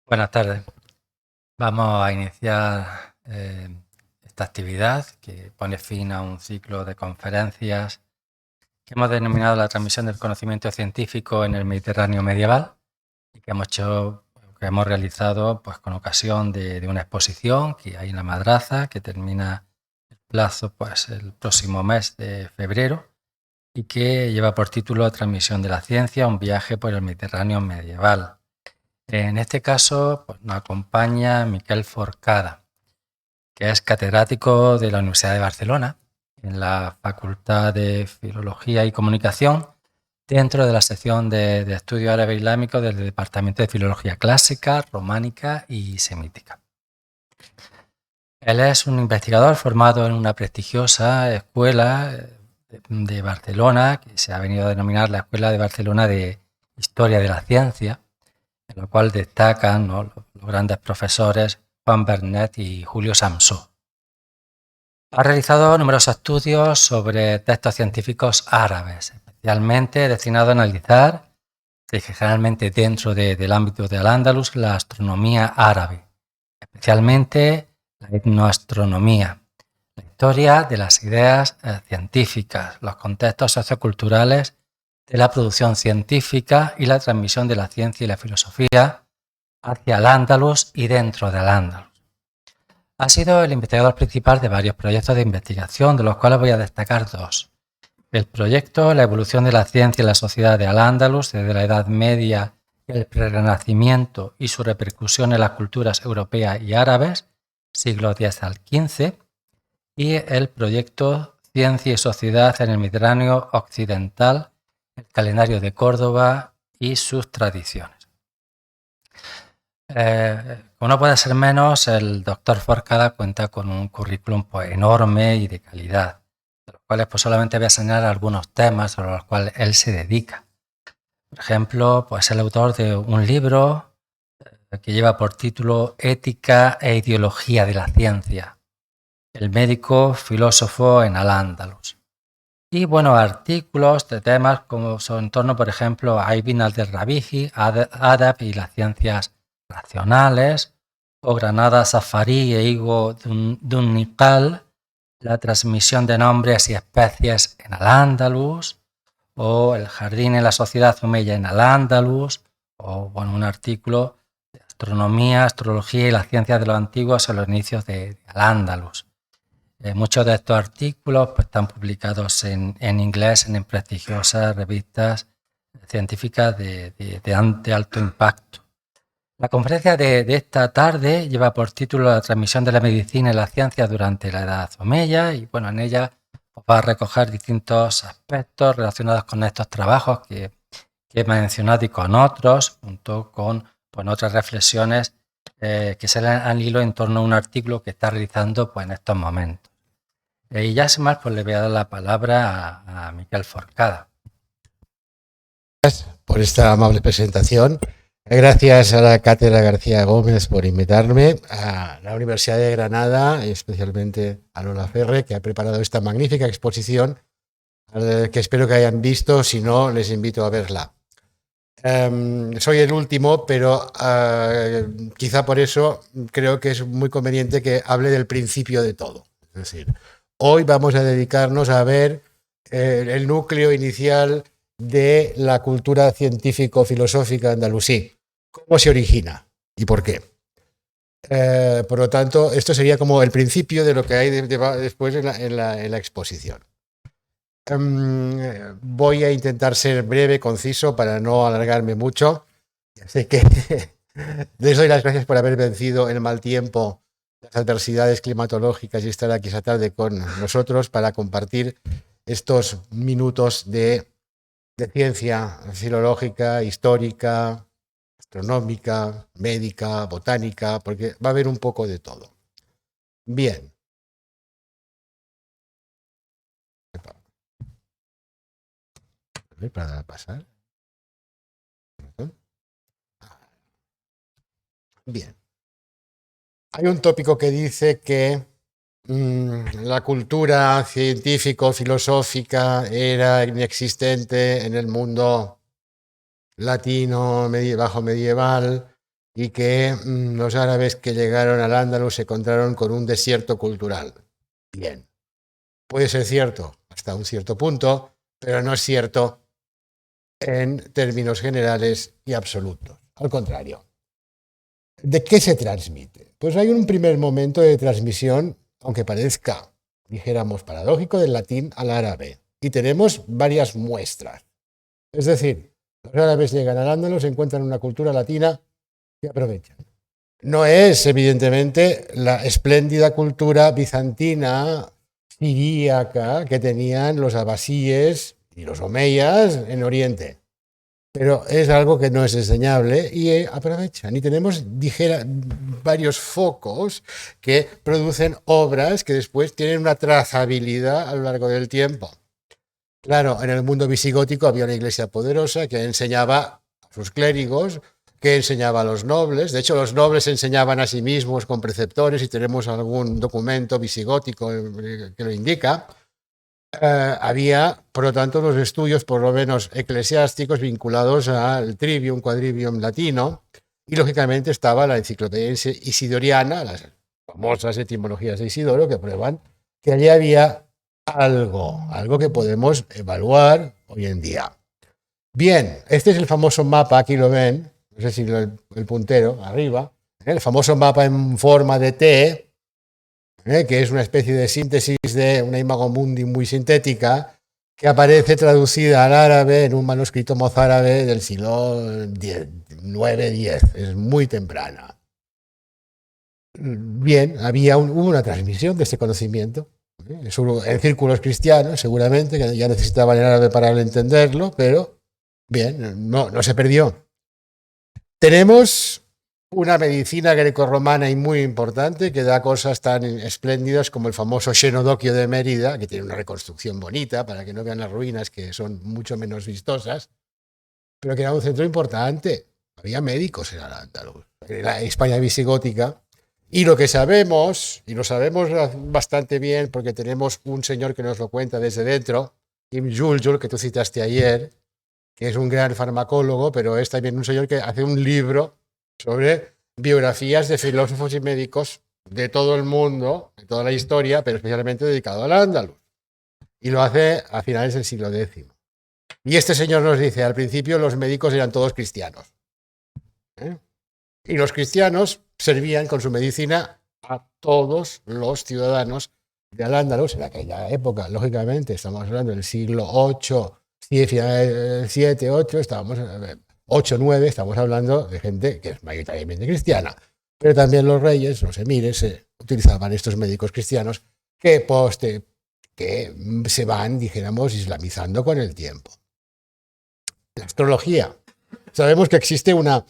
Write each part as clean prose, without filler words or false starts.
Buenas tardes. Vamos a iniciar esta actividad que pone fin a un ciclo de conferencias que hemos denominado la transmisión del conocimiento científico en el Mediterráneo medieval y que hemos realizado pues, con ocasión de una exposición que hay en la Madraza, que termina el plazo pues, el próximo mes de febrero y que lleva por título Transmisión de la ciencia, un viaje por el Mediterráneo medieval. En este caso pues, nos acompaña Miquel Forcada, que es catedrático de la Universidad de Barcelona en la Facultad de Filología y Comunicación, dentro de la sección de Estudio Árabe Islámico del Departamento de Filología Clásica, Románica y Semítica. Él es un investigador formado en una prestigiosa escuela de Barcelona, que se ha venido a denominar la Escuela de Barcelona de Historia de la Ciencia, en la cual destacan los grandes profesores Juan Bernet y Julio Samsó. Ha realizado numerosos estudios sobre textos científicos árabes, especialmente destinados a analizar, generalmente dentro del ámbito de Al-Ándalus, la astronomía árabe, especialmente la etnoastronomía, la historia de las ideas científicas, los contextos socioculturales de la producción científica y la transmisión de la ciencia y la filosofía hacia Al-Ándalus y dentro de Al-Ándalus. Ha sido el investigador principal de varios proyectos de investigación, de los cuales voy a destacar dos. El proyecto La evolución de la ciencia y la sociedad de Al-Ándalus desde la Edad Media y el Prerrenacimiento y su repercusión en las culturas europeas y árabes, siglos X al XV, y el proyecto Ciencia y sociedad en el Mediterráneo occidental, el calendario de Córdoba y sus tradiciones. Como no puede ser menos, el doctor Forcada cuenta con un currículum pues, enorme y de calidad, de los cuales pues, solamente voy a señalar algunos temas a los cuales él se dedica. Por ejemplo, pues, es el autor de un libro que lleva por título Ética e ideología de la ciencia, el médico filósofo en Al-Ándalus. Y bueno, artículos de temas como son en torno, por ejemplo, a Ibn al-Rabihi, Adab y las ciencias racionales, o Granada Safarí e Higo Dunniqal, la transmisión de nombres y especies en Al-Ándalus, o el jardín en la sociedad omeya en Al-Ándalus, o bueno, un artículo de astronomía, astrología y las ciencias de los antiguos en los inicios de Al-Ándalus. Muchos de estos artículos pues, están publicados en inglés en prestigiosas revistas científicas de alto impacto. La conferencia de esta tarde lleva por título La transmisión de la medicina y la ciencia durante la Edad Omeya y bueno, en ella pues, va a recoger distintos aspectos relacionados con estos trabajos que he mencionado y con otros, junto con otras reflexiones que se le han hilo en torno a un artículo que está realizando pues, en estos momentos. Y ya sin más, pues le voy a dar la palabra a Miquel Forcada. Gracias por esta amable presentación. Gracias a la Cátedra García Gómez por invitarme, a la Universidad de Granada, y especialmente a Lola Ferre, que ha preparado esta magnífica exposición, que espero que hayan visto, si no, les invito a verla. Soy el último, pero quizá por eso creo que es muy conveniente que hable del principio de todo. Es decir, hoy vamos a dedicarnos a ver el núcleo inicial de la cultura científico-filosófica andalusí. ¿Cómo se origina y por qué? Por lo tanto, esto sería como el principio de lo que hay después en la exposición. Voy a intentar ser breve, conciso, para no alargarme mucho. Así que les doy las gracias por haber vencido el mal tiempo, las adversidades climatológicas y estar aquí esta tarde con nosotros para compartir estos minutos de ciencia filológica, histórica, astronómica, médica, botánica, porque va a haber un poco de todo. Bien. Para pasar. Bien. Hay un tópico que dice que la cultura científico-filosófica era inexistente en el mundo latino bajo medieval y que los árabes que llegaron al Andalus se encontraron con un desierto cultural. Bien, puede ser cierto hasta un cierto punto, pero no es cierto en términos generales y absolutos. Al contrario. ¿De qué se transmite? Pues hay un primer momento de transmisión, aunque parezca, dijéramos, paradójico, del latín al árabe. Y tenemos varias muestras. Es decir, los árabes llegan al Andalus, encuentran una cultura latina y aprovechan. No es, evidentemente, la espléndida cultura bizantina, siríaca, que tenían los abasíes y los omeyas en Oriente. Pero es algo que no es enseñable y aprovechan. Y tenemos varios focos que producen obras que después tienen una trazabilidad a lo largo del tiempo. Claro, en el mundo visigótico había una iglesia poderosa que enseñaba a sus clérigos, que enseñaba a los nobles. De hecho, los nobles enseñaban a sí mismos con preceptores y tenemos algún documento visigótico que lo indica. Había, por lo tanto, los estudios, por lo menos eclesiásticos, vinculados al trivium, quadrivium latino, y lógicamente estaba la enciclopedia isidoriana, las famosas etimologías de Isidoro, que prueban que allí había algo que podemos evaluar hoy en día. Bien, este es el famoso mapa, aquí lo ven, no sé si el puntero, arriba, el famoso mapa en forma de T, que es una especie de síntesis de una imago mundi muy sintética, que aparece traducida al árabe en un manuscrito mozárabe del siglo IX-X, es muy temprana. Bien, hubo una transmisión de este conocimiento, en círculos cristianos, seguramente, que ya necesitaban el árabe para entenderlo, pero bien, no se perdió. Tenemos una medicina grecorromana y muy importante que da cosas tan espléndidas como el famoso Xenodoquio de Mérida, que tiene una reconstrucción bonita para que no vean las ruinas, que son mucho menos vistosas, pero que era un centro importante. Había médicos en Al-Ándalus, en la España visigótica. Y lo que sabemos, y lo sabemos bastante bien porque tenemos un señor que nos lo cuenta desde dentro, Ibn Juljul, que tú citaste ayer, que es un gran farmacólogo, pero es también un señor que hace un libro sobre biografías de filósofos y médicos de todo el mundo, de toda la historia, pero especialmente dedicado al Andaluz. Y lo hace a finales del siglo X. Y este señor nos dice, al principio los médicos eran todos cristianos. Y los cristianos servían con su medicina a todos los ciudadanos de Al-Ándalus en aquella época. Lógicamente, estamos hablando del siglo VIII, 7, 8, estábamos 8, 9, estamos hablando de gente que es mayoritariamente cristiana. Pero también los reyes, los emires, utilizaban estos médicos cristianos que se van, dijéramos, islamizando con el tiempo. La astrología. Sabemos que existe una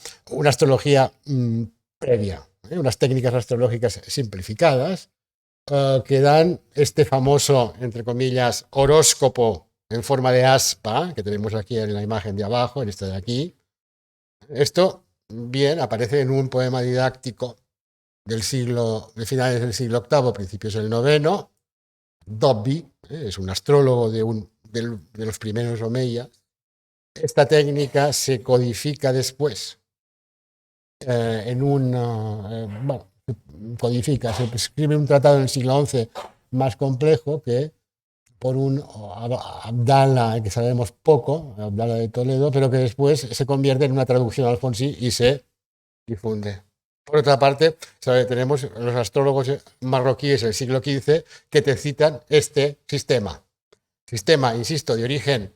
astrología previa, unas técnicas astrológicas simplificadas que dan este famoso, entre comillas, horóscopo en forma de aspa, que tenemos aquí en la imagen de abajo, en esta de aquí. Esto, bien, aparece en un poema didáctico de finales del siglo VIII, principios del IX. Dobby es un astrólogo de los primeros omeyas. Esta técnica se codifica después se escribe un tratado en el siglo XI más complejo que por un Abdala, que sabemos poco, Abdala de Toledo, pero que después se convierte en una traducción alfonsí y se difunde. Por otra parte, tenemos los astrólogos marroquíes del siglo XV que te citan este sistema. Sistema, insisto, de origen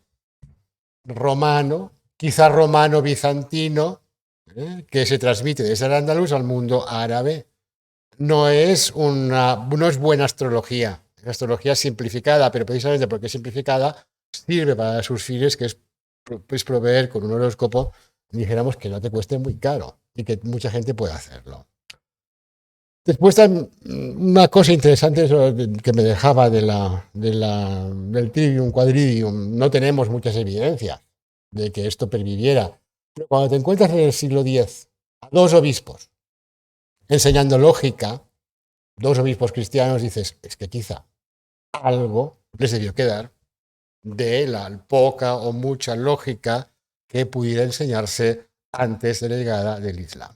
romano, quizá romano-bizantino, que se transmite desde el Andaluz al mundo árabe. No es buena astrología, es astrología simplificada, pero precisamente porque es simplificada sirve para sus fines, que es proveer con un horóscopo, dijéramos, que no te cueste muy caro y que mucha gente pueda hacerlo. Después, una cosa interesante que me dejaba del trivium, quadrivium, no tenemos muchas evidencias de que esto perviviera. Pero cuando te encuentras en el siglo X a dos obispos enseñando lógica, dos obispos cristianos, dices, es que quizá algo les debió quedar de la poca o mucha lógica que pudiera enseñarse antes de la llegada del Islam.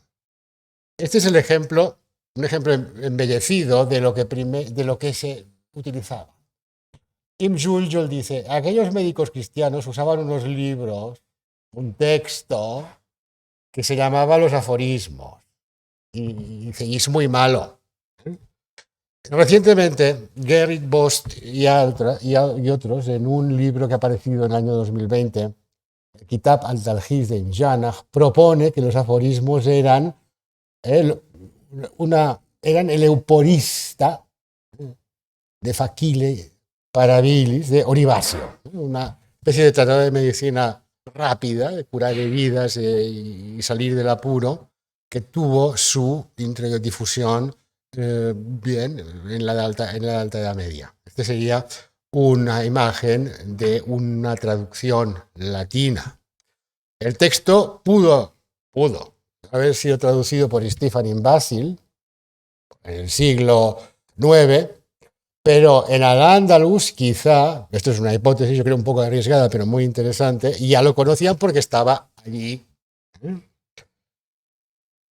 Este es el ejemplo, un ejemplo embellecido de lo que se utilizaba. Im Juljol dice, aquellos médicos cristianos usaban unos libros, un texto que se llamaba los aforismos. Y es muy malo. Recientemente, Gerrit Bost y otros, en un libro que ha aparecido en el año 2020, Kitab al-Talhiz de Imjanah, propone que los aforismos eran el euporista de Fakile Parabilis de Oribasio, una especie de tratado de medicina rápida, de curar heridas y salir del apuro, que tuvo su difusión bien en la Alta Edad Media. Este sería una imagen de una traducción latina. El texto pudo haber sido traducido por Stephen Basil en el siglo IX, pero en Al-Ándalus quizá, esto es una hipótesis, yo creo un poco arriesgada, pero muy interesante, y ya lo conocían porque estaba allí.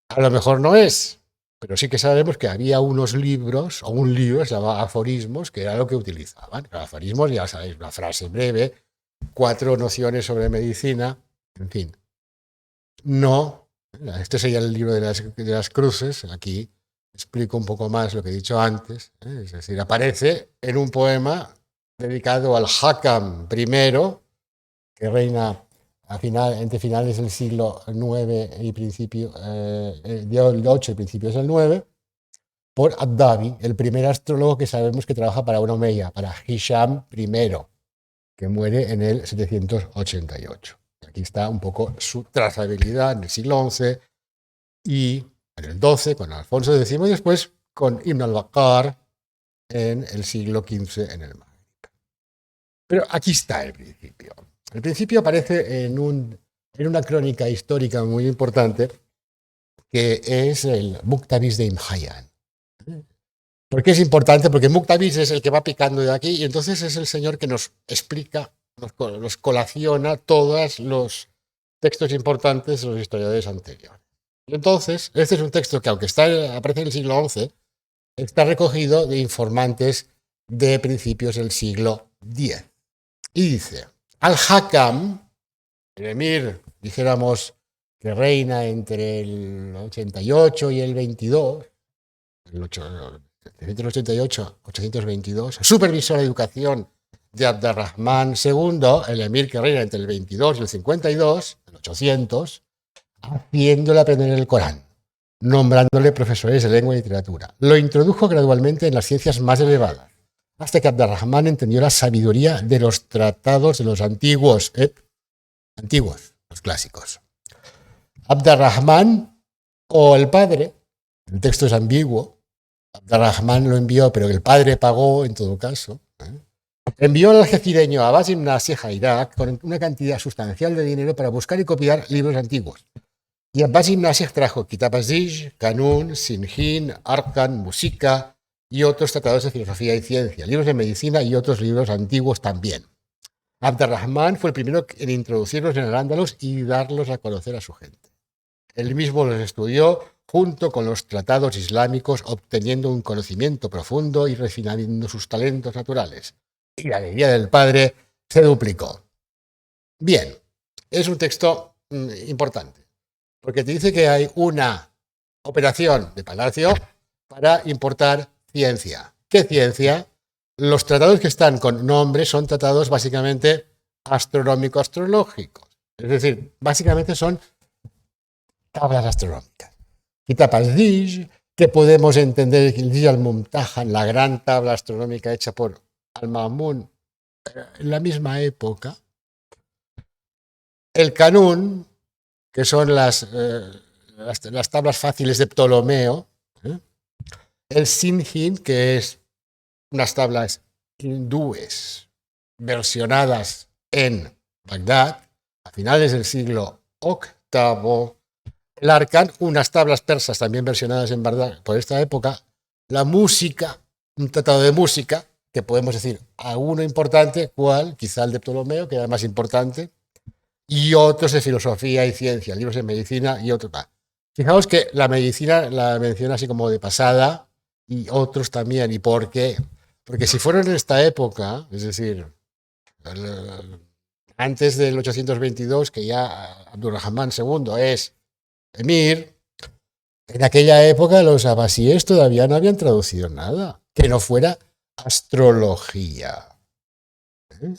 A lo mejor no es, pero sí que sabemos que había unos libros, o un libro, se llamaba Aforismos, que era lo que utilizaban. Los aforismos, ya sabéis, una frase breve, 4 nociones sobre medicina, en fin. No, este sería el libro de las cruces, aquí explico un poco más lo que he dicho antes, es decir, aparece en un poema dedicado al Hakam I, que reina entre finales del siglo IX y principio del 8 y principios del 9, por Ad-Dabi, el primer astrólogo que sabemos que trabaja para una omeya, para Hisham I, que muere en el 788. Aquí está un poco su trazabilidad en el siglo XI y en el XII con Alfonso X y después con Ibn al-Bakar en el siglo XV en el Magreb. Pero aquí está el principio. El principio aparece en una crónica histórica muy importante que es el Muktabis de Ibn Hayyan. ¿Por qué es importante? Porque Muktabis es el que va picando de aquí y entonces es el señor que nos explica, nos colaciona todos los textos importantes de los historiadores anteriores. Y entonces, este es un texto que, aunque aparece en el siglo XI, está recogido de informantes de principios del siglo X. Y dice, Al-Hakam, el emir, dijéramos, que reina entre el 88 y el 22, el 788-822, supervisó la educación de Abd-ar-Rahman II, el emir que reina entre el 22 y el 52, el 800, haciéndole aprender el Corán, nombrándole profesores de lengua y literatura. Lo introdujo gradualmente en las ciencias más elevadas, hasta que Abd-ar-Rahman entendió la sabiduría de los tratados de los antiguos, los clásicos. Abd-ar-Rahman o el padre, el texto es ambiguo, Abd-ar-Rahman lo envió, pero el padre pagó en todo caso, envió al algecireño Abbas ibn Nasih a Irak con una cantidad sustancial de dinero para buscar y copiar libros antiguos. Y Abbas ibn Nasih trajo Kitab az-Zij, Kanun, Sinjin, Arkan, Música y otros tratados de filosofía y ciencia, libros de medicina y otros libros antiguos también. Abd-ar-Rahman fue el primero en introducirlos en el Al-Ándalus y darlos a conocer a su gente. Él mismo los estudió junto con los tratados islámicos, obteniendo un conocimiento profundo y refinando sus talentos naturales. Y la alegría del padre se duplicó. Bien, es un texto importante, porque te dice que hay una operación de Palacio para importar ciencia. ¿Qué ciencia? Los tratados que están con nombre son tratados básicamente astronómico-astrológicos. Es decir, básicamente son tablas astronómicas. Kitab az-Zij, que podemos entender el Zij al-Mumtahan, la gran tabla astronómica hecha por Al-Ma'mun en la misma época. El Kanun, que son las tablas fáciles de Ptolomeo. El Sinjin, que es unas tablas hindúes versionadas en Bagdad a finales del siglo VIII. El Arkan, unas tablas persas también versionadas en Bagdad por esta época. La música, un tratado de música, que podemos decir a uno importante, ¿cuál? Quizá el de Ptolomeo, que era más importante, y otros de filosofía y ciencia, libros de medicina y otros más. Fijaos que la medicina la menciona así como de pasada y otros también. ¿Y por qué? Porque si fueron en esta época, es decir, antes del 822, que ya Abdurrahman II es emir, en aquella época los abasíes todavía no habían traducido nada que no fuera astrología. ¿Eh?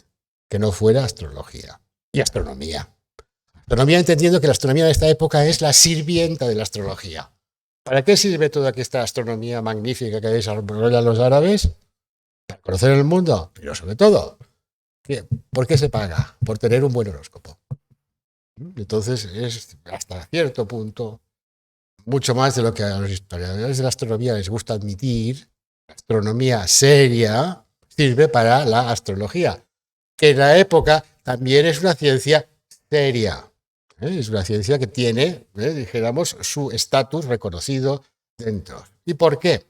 Que no fuera astrología y astronomía. Astronomía entendiendo que la astronomía de esta época es la sirvienta de la astrología. ¿Para qué sirve toda esta astronomía magnífica que desarrollan los árabes? Para conocer el mundo, pero sobre todo, ¿por qué se paga? Por tener un buen horóscopo. Entonces es hasta cierto punto mucho más de lo que a los historiadores de la astronomía les gusta admitir. La astronomía seria sirve para la astrología, que en la época también es una ciencia seria. Es una ciencia que tiene, dijéramos, su estatus reconocido dentro. ¿Y por qué?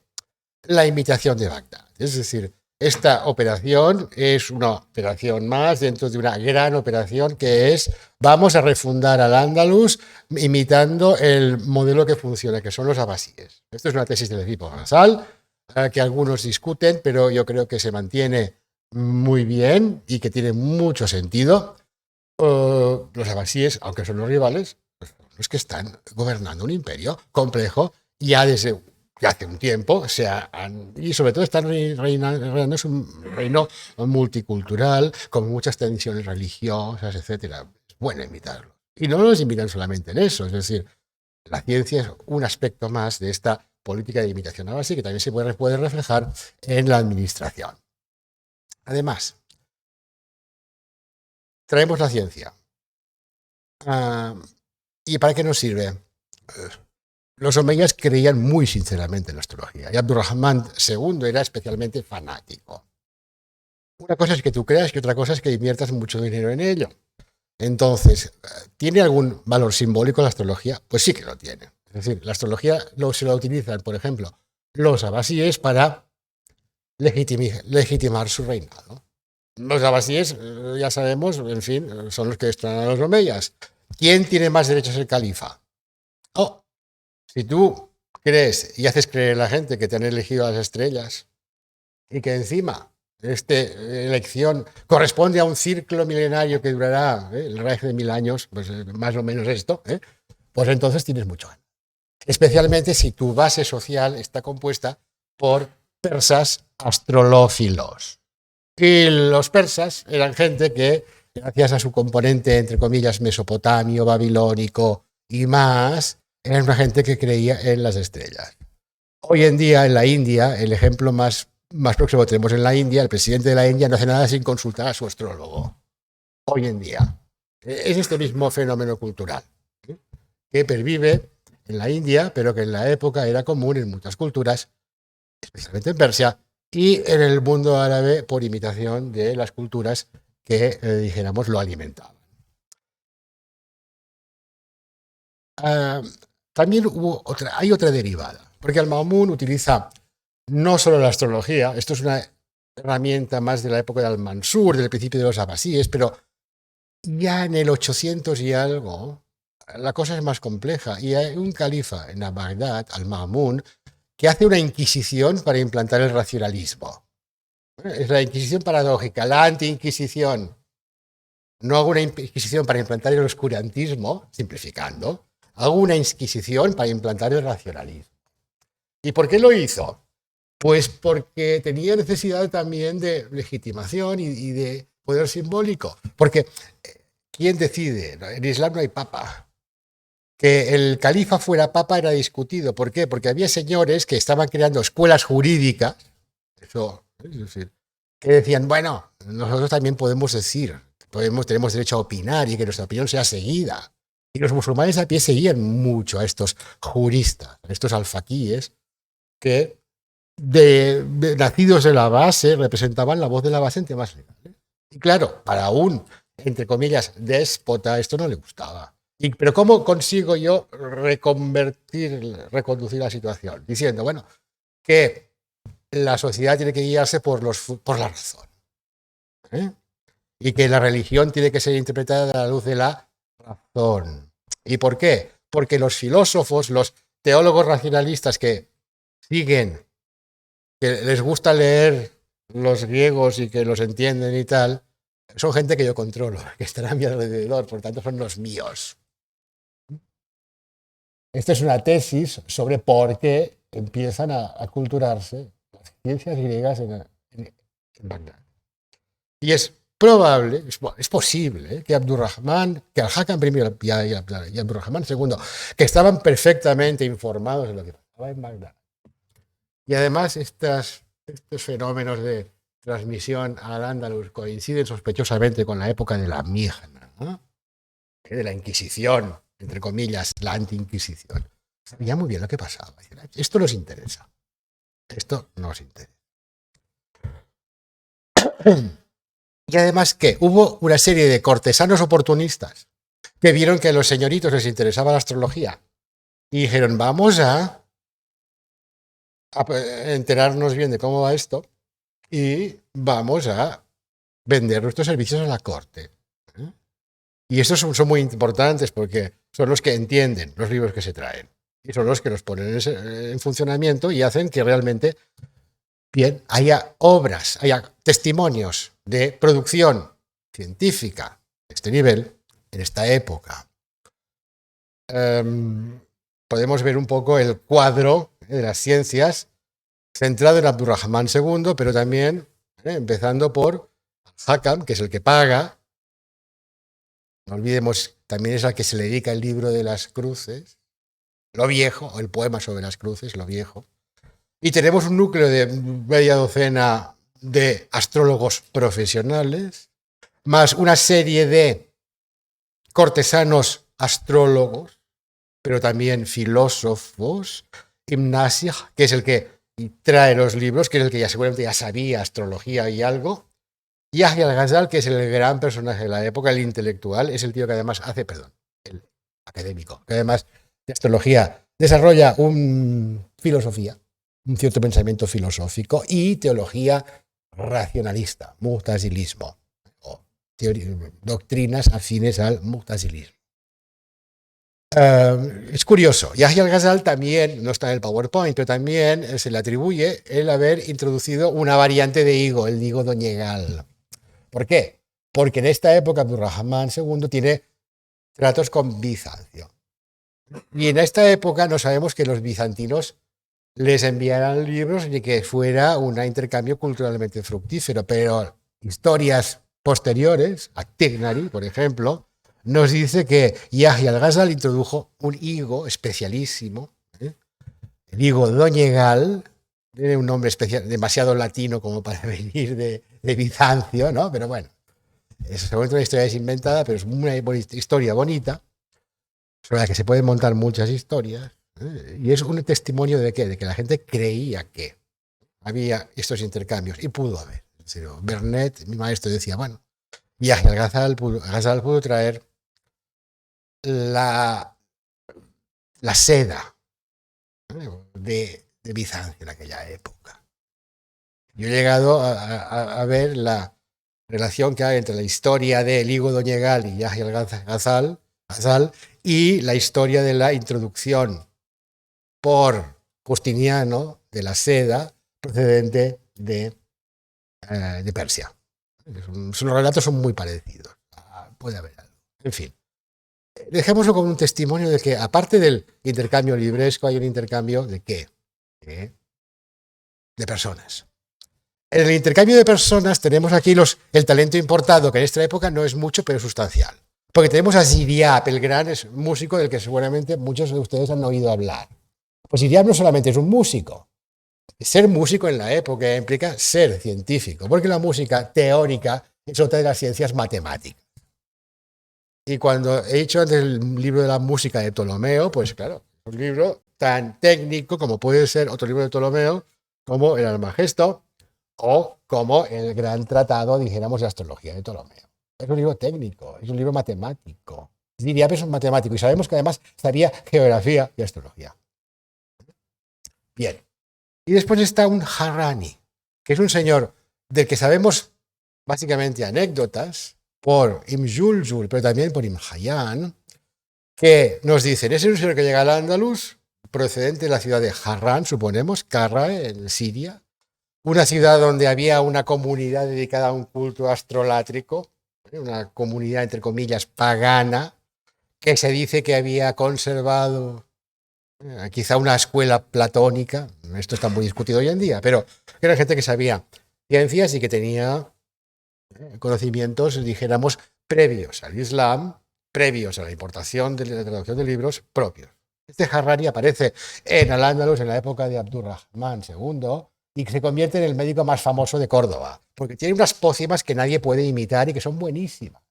La imitación de Bagdad. Es decir, esta operación es una operación más dentro de una gran operación que es vamos a refundar al Andalus imitando el modelo que funciona, que son los abasíes. Esto es una tesis del equipo Gasal, que algunos discuten, pero yo creo que se mantiene muy bien y que tiene mucho sentido. Los abasíes, aunque son los rivales, los que están gobernando un imperio complejo ya desde hace un tiempo, y sobre todo están reinando, es un reino multicultural, con muchas tensiones religiosas, etc. Es bueno imitarlo. Y no los imitan solamente en eso, es decir, la ciencia es un aspecto más de esta política de imitación abasí que también se puede reflejar en la administración. Además, traemos la ciencia. ¿Y para qué nos sirve? Los omeyas creían muy sinceramente en la astrología y Abdurrahman II era especialmente fanático. Una cosa es que tú creas y otra cosa es que inviertas mucho dinero en ello. Entonces, ¿tiene algún valor simbólico la astrología? Pues sí que lo tiene. Es decir, la astrología se la utilizan, por ejemplo, los abasíes para legitimar su reinado. Los abasíes, ya sabemos, en fin, son los que destronan a los omeyas. ¿Quién tiene más derechos el califa? Si tú crees y haces creer a la gente que te han elegido a las estrellas y que encima esta elección corresponde a un ciclo milenario que durará el resto de 1000 años, pues más o menos esto, pues entonces tienes mucho ganas. Especialmente si tu base social está compuesta por persas astrolófilos. Y los persas eran gente que, gracias a su componente, entre comillas, mesopotamio, babilónico y más, eran una gente que creía en las estrellas. Hoy en día, en la India, el ejemplo más próximo tenemos en la India, el presidente de la India no hace nada sin consultar a su astrólogo. Hoy en día. Es este mismo fenómeno cultural, que pervive en la India, pero que en la época era común en muchas culturas, especialmente en Persia, y en el mundo árabe por imitación de las culturas que, dijéramos, lo alimentaban. También hay otra derivada, porque Al-Ma'mun utiliza no solo la astrología, esto es una herramienta más de la época de Al-Mansur, del principio de los abasíes, pero ya en el 800 y algo, la cosa es más compleja, y hay un califa en Bagdad, Al-Ma'mun, que hace una inquisición para implantar el racionalismo. Es la inquisición paradójica, la anti-inquisición. No hago una inquisición para implantar el oscurantismo, simplificando, hago una inquisición para implantar el racionalismo. ¿Y por qué lo hizo? Pues porque tenía necesidad también de legitimación y de poder simbólico. Porque, ¿quién decide? En Islam no hay papa. Que el califa fuera papa era discutido. ¿Por qué? Porque había señores que estaban creando escuelas jurídicas, eso, es decir, que decían, bueno, nosotros también podemos decir, tenemos derecho a opinar y que nuestra opinión sea seguida. Y los musulmanes a pie seguían mucho a estos juristas, a estos alfaquíes, que nacidos de la base representaban la voz de la base en temas legales. Y claro, para un, entre comillas, déspota, esto no le gustaba. Pero ¿cómo consigo yo reconducir la situación? Diciendo, bueno, que la sociedad tiene que guiarse por la razón. Y que la religión tiene que ser interpretada a la luz de la razón. ¿Y por qué? porque los filósofos, los teólogos racionalistas que siguen, que les gusta leer los griegos y que los entienden y tal, son gente que yo controlo, que estará a mi alrededor, por tanto son los míos. Esta es una tesis sobre por qué empiezan a aculturarse las ciencias griegas en Bagdad. Y es probable, es posible, que Abdurrahman, que Al-Hakam I y Abdurrahman II, que estaban perfectamente informados de lo que pasaba en Bagdad. Y además estos fenómenos de transmisión al Andalus coinciden sospechosamente con la época de la Mihna, ¿no? De la Inquisición, entre comillas, la anti-Inquisición. Sabía muy bien lo que pasaba. Esto nos interesa. Esto nos interesa. Y además que hubo una serie de cortesanos oportunistas que vieron que a los señoritos les interesaba la astrología y dijeron, vamos a enterarnos bien de cómo va esto y vamos a vender nuestros servicios a la corte. Y estos son muy importantes porque son los que entienden los libros que se traen y son los que los ponen en funcionamiento y hacen que realmente bien haya obras, haya testimonios de producción científica de este nivel en esta época. Podemos ver un poco el cuadro de las ciencias centrado en Abdurrahman II, pero también empezando por Hakam, que es el que paga. No olvidemos, también es al que se le dedica el libro de las cruces, lo viejo, o el poema sobre las cruces, lo viejo. Y tenemos un núcleo de media docena de astrólogos profesionales, más una serie de cortesanos astrólogos, pero también filósofos. Ibn Nasir, que es el que trae los libros, que es el que seguramente ya sabía astrología y algo. Yahya al-Ghazal, que es el gran personaje de la época, el intelectual, es el tío que además el académico, que además de astrología desarrolla filosofía, un cierto pensamiento filosófico y teología racionalista, mu'tazilismo, o doctrinas afines al mu'tazilismo. Es curioso, Yahya al-Ghazal también, no está en el PowerPoint, pero también se le atribuye el haber introducido una variante de higo, el higo doñegal. ¿Por qué? Porque en esta época Abdurrahman II tiene tratos con Bizancio. Y en esta época no sabemos que los bizantinos les enviaran libros ni que fuera un intercambio culturalmente fructífero, pero historias posteriores, At-Tignari, por ejemplo, nos dice que Yahya al-Ghazal introdujo un higo especialísimo, el higo doñegal, tiene un nombre especial, demasiado latino como para venir de Bizancio, ¿no? Pero bueno, eso seguramente una historia es inventada, pero es una historia bonita, sobre la que se pueden montar muchas historias, y es un testimonio de ¿qué? De que la gente creía que había estos intercambios, y pudo haber. Bernet, mi maestro, decía, bueno, Yahya al-Ghazal pudo traer la seda de Bizancio en aquella época. Yo he llegado a ver la relación que hay entre la historia del higo doñegal y Yahya al-Ghazal y la historia de la introducción por Justiniano de la seda procedente de Persia. Los relatos son muy parecidos. Puede haber algo. En fin. Dejémoslo como un testimonio de que, aparte del intercambio libresco, hay un intercambio de ¿qué? De personas. En el intercambio de personas tenemos aquí el talento importado, que en esta época no es mucho, pero sustancial. Porque tenemos a Ziryab, el gran músico del que seguramente muchos de ustedes han oído hablar. Pues Ziryab no solamente es un músico. Ser músico en la época implica ser científico, porque la música teórica es otra de las ciencias matemáticas. Y cuando he dicho antes el libro de la música de Ptolomeo, pues claro, es un libro tan técnico como puede ser otro libro de Ptolomeo, como el Almagesto o como el gran tratado, dijéramos, de astrología de Ptolomeo. Es un libro técnico, es un libro matemático. Ziryab es un matemático y sabemos que además sabía geografía y astrología. Bien. Y después está un Harrani, que es un señor del que sabemos básicamente anécdotas por Ibn Juljul, pero también por Ibn Hayyan, que nos dicen, es un señor que llega al Andalus, procedente de la ciudad de Harran, suponemos, Carra, en Siria, una ciudad donde había una comunidad dedicada a un culto astrolátrico, una comunidad, entre comillas, pagana, que se dice que había conservado quizá una escuela platónica, esto está muy discutido hoy en día, pero era gente que sabía ciencias y que tenía conocimientos, dijéramos, previos al Islam, previos a la importación de la traducción de libros propios. Este Harrani aparece en Al-Ándalus en la época de Abdurrahman II y se convierte en el médico más famoso de Córdoba, porque tiene unas pócimas que nadie puede imitar y que son buenísimas.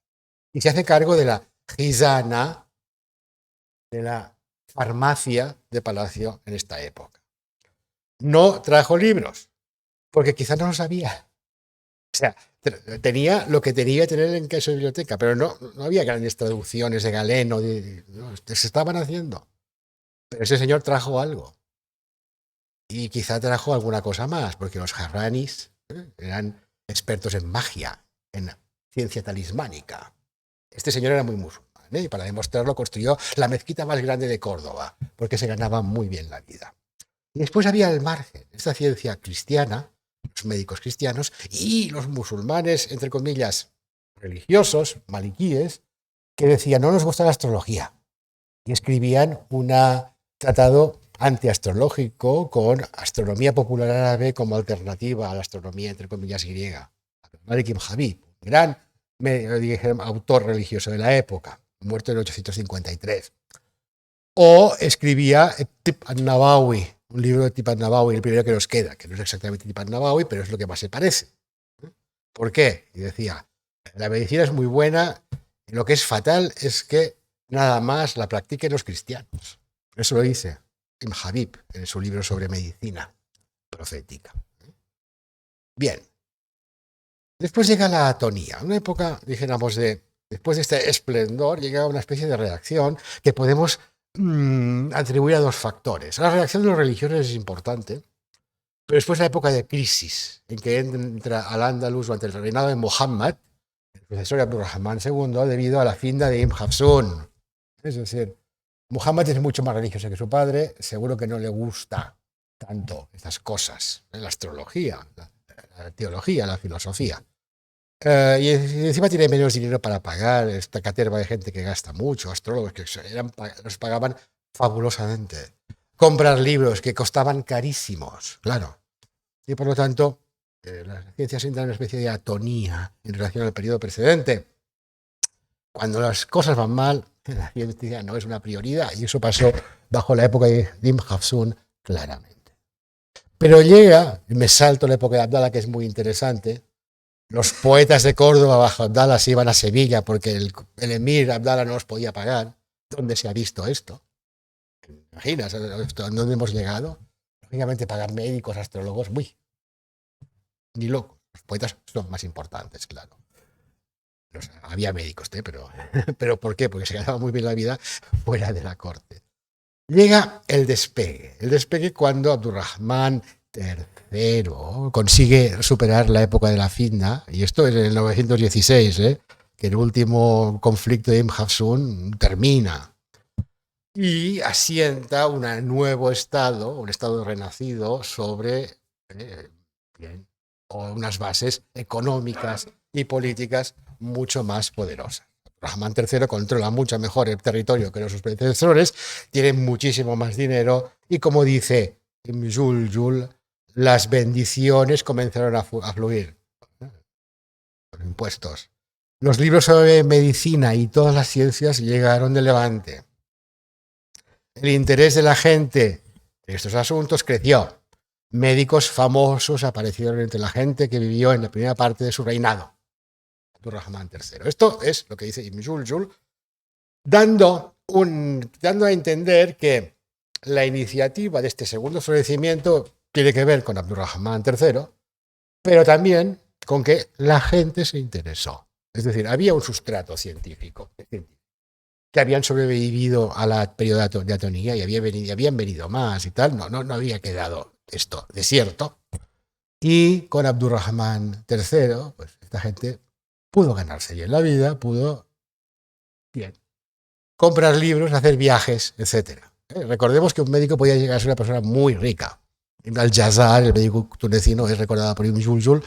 Y se hace cargo de la Gizana, de la farmacia de Palacio en esta época. No trajo libros, porque quizás no lo sabía. O sea, tenía lo que tenía que tener en su biblioteca, pero no había grandes traducciones de Galeno, no, se estaban haciendo. Pero ese señor trajo algo. Y quizá trajo alguna cosa más, porque los Harranis eran expertos en magia, en ciencia talismánica. Este señor era muy musulmán, y para demostrarlo construyó la mezquita más grande de Córdoba, porque se ganaba muy bien la vida. Y después había al margen esta ciencia cristiana, los médicos cristianos y los musulmanes, entre comillas, religiosos, maliquíes, que decían, no nos gusta la astrología. Y escribían un tratado antiastrológico con astronomía popular árabe como alternativa a la astronomía, entre comillas, griega. Malik ibn Habib, un gran autor religioso de la época, muerto en 853. O escribía Tip an-Nabawi, un libro de Tip an-Nabawi, el primero que nos queda, que no es exactamente Tip an-Nabawi, pero es lo que más se parece. ¿Por qué? Y decía, la medicina es muy buena, y lo que es fatal es que nada más la practiquen los cristianos. Eso lo dice Ibn Habib en su libro sobre medicina profética. Bien. Después llega la atonía, una época, dijéramos, después de este esplendor, llega una especie de reacción que podemos atribuir a dos factores. La reacción de los religiosos es importante, pero después la época de crisis, en que entra al Andalus durante el reinado de Muhammad, el sucesor de Abdurrahman II, debido a la finda de Ibn Hafsun. Es decir, Muhammad es mucho más religioso que su padre, seguro que no le gusta tanto estas cosas, la astrología, la teología, la filosofía. Y encima tiene menos dinero para pagar esta caterva de gente que gasta mucho, astrólogos que los pagaban fabulosamente. Comprar libros que costaban carísimos, claro. Y por lo tanto, las ciencias entran en una especie de atonía en relación al periodo precedente. Cuando las cosas van mal, la ciencia no es una prioridad, y eso pasó bajo la época de Ibn Hafsun claramente. Pero llega, me salto la época de Abdala, que es muy interesante. Los poetas de Córdoba bajo Abdala se iban a Sevilla porque el emir Abdala no los podía pagar. ¿Dónde se ha visto esto? ¿Imaginas a dónde hemos llegado? Lógicamente pagar médicos, astrólogos, ni locos. Los poetas son más importantes, claro. Había médicos, pero ¿por qué? Porque se ganaba muy bien la vida fuera de la corte. Llega el despegue cuando Abdurrahman III consigue superar la época de la fitna, y esto es en el 916, que el último conflicto de Ibn Hafsun termina, y asienta un nuevo estado, un estado renacido sobre unas bases económicas y políticas mucho más poderosas. Rahman III controla mucho mejor el territorio que sus predecesores, tiene muchísimo más dinero y, como dice Ibn Juljul, las bendiciones comenzaron a fluir. Los impuestos. Los libros sobre medicina y todas las ciencias llegaron de Levante. El interés de la gente en estos asuntos creció. Médicos famosos aparecieron entre la gente que vivió en la primera parte de su reinado. Abdurrahman III. Esto es lo que dice Ibn Juljul, dando a entender que la iniciativa de este segundo florecimiento tiene que ver con Abdurrahman III, pero también con que la gente se interesó. Es decir, había un sustrato científico que habían sobrevivido a la periodo de atonía y habían venido más y tal. No había quedado esto desierto. Y con Abdurrahman III, pues esta gente pudo ganarse bien la vida, pudo bien comprar libros, hacer viajes, etc. Recordemos que un médico podía llegar a ser una persona muy rica. Ibn al-Jazar, el médico tunecino, es recordado por Ibn Juljul,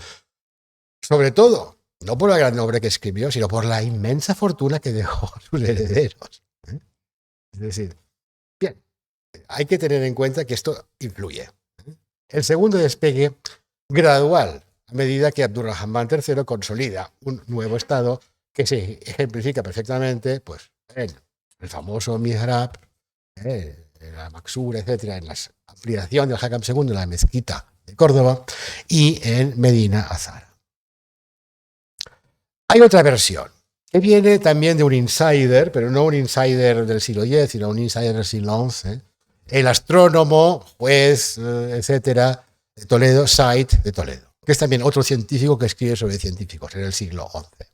sobre todo, no por la gran obra que escribió, sino por la inmensa fortuna que dejó a sus herederos. Es decir, bien, hay que tener en cuenta que esto influye. El segundo despegue gradual, a medida que Abdurrahman III consolida un nuevo estado que se ejemplifica perfectamente pues, en el famoso mihrab, la Maksura, etcétera, en la ampliación del Hakam II, la mezquita de Córdoba, y en Medina Azara. Hay otra versión que viene también de un insider, pero no un insider del siglo X, sino un insider del siglo XI, el astrónomo, juez, etcétera, de Toledo, Said de Toledo, que es también otro científico que escribe sobre científicos en el siglo XI.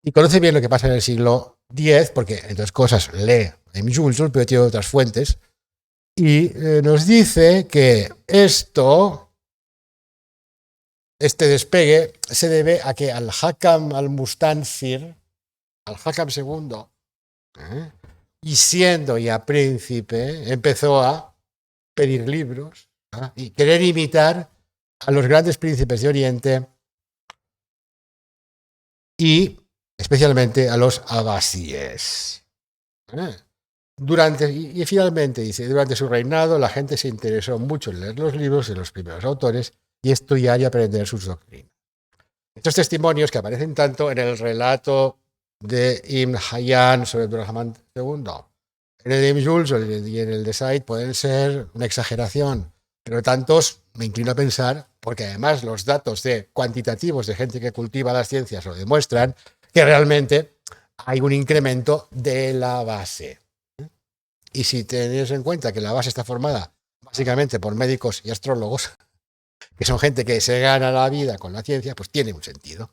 Y conoce bien lo que pasa en el siglo X, porque, entre otras cosas, lee a Ibn Juljul, pero tiene otras fuentes, y nos dice que este despegue se debe a que al-Hakam al-Mustansir, al-Hakam II, y siendo ya príncipe, empezó a pedir libros y querer imitar a los grandes príncipes de Oriente y especialmente a los abasíes. Y finalmente dice, durante su reinado la gente se interesó mucho en leer los libros de los primeros autores y estudiar y aprender sus doctrinas. Estos testimonios que aparecen tanto en el relato de Ibn Hayyan sobre Abdurrahman II, en el de Ibn Juljul y en el de Said pueden ser una exageración, pero tantos me inclino a pensar, porque además los datos cuantitativos de gente que cultiva las ciencias lo demuestran, que realmente hay un incremento de la base. Y si tenéis en cuenta que la base está formada básicamente por médicos y astrólogos, que son gente que se gana la vida con la ciencia, pues tiene un sentido.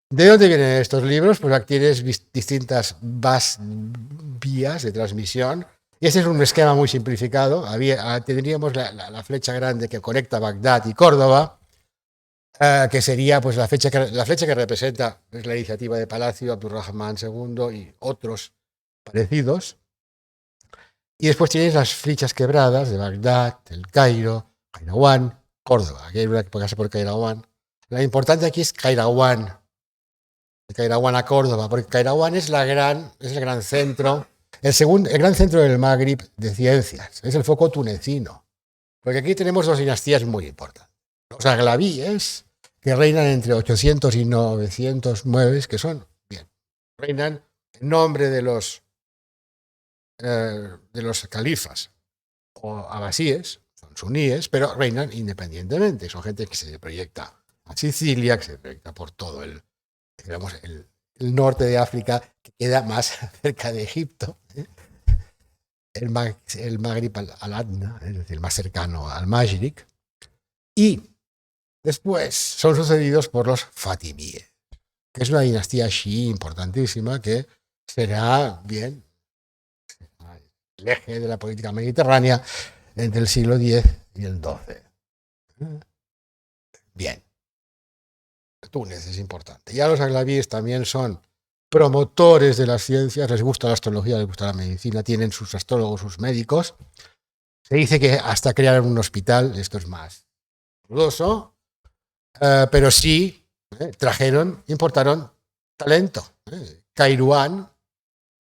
¿De dónde vienen estos libros? Pues tienes distintas vías de transmisión. Y este es un esquema muy simplificado. Tendríamos la flecha grande que conecta Bagdad y Córdoba, que sería pues la flecha que representa pues, la iniciativa de Palacio, Abdurrahman II y otros parecidos. Y después tienes las flechas quebradas de Bagdad, el Cairo, Kairawán, Córdoba. Aquí hay una que pasa por Kairawán. Lo importante aquí es Kairawán. De Kairawán a Córdoba, porque Kairawán es el gran centro, el gran centro del Magrib de ciencias. Es el foco tunecino. Porque aquí tenemos dos dinastías muy importantes. Los aglavíes, que reinan entre 800 y 909, que reinan en nombre de los califas o abasíes, son suníes, pero reinan independientemente. Son gente que se proyecta a Sicilia, que se proyecta por todo el norte de África, que queda más cerca de Egipto, el Magrib al-Adna, es decir, más cercano al Mashriq, y después son sucedidos por los fatimíes, que es una dinastía chií importantísima que será bien el eje de la política mediterránea entre el siglo X y el XII. Bien. Túnez es importante. Ya los aglavíes también son promotores de las ciencias, les gusta la astrología, les gusta la medicina, tienen sus astrólogos, sus médicos. Se dice que hasta crearon un hospital, esto es más dudoso, pero sí importaron talento. Kairouán,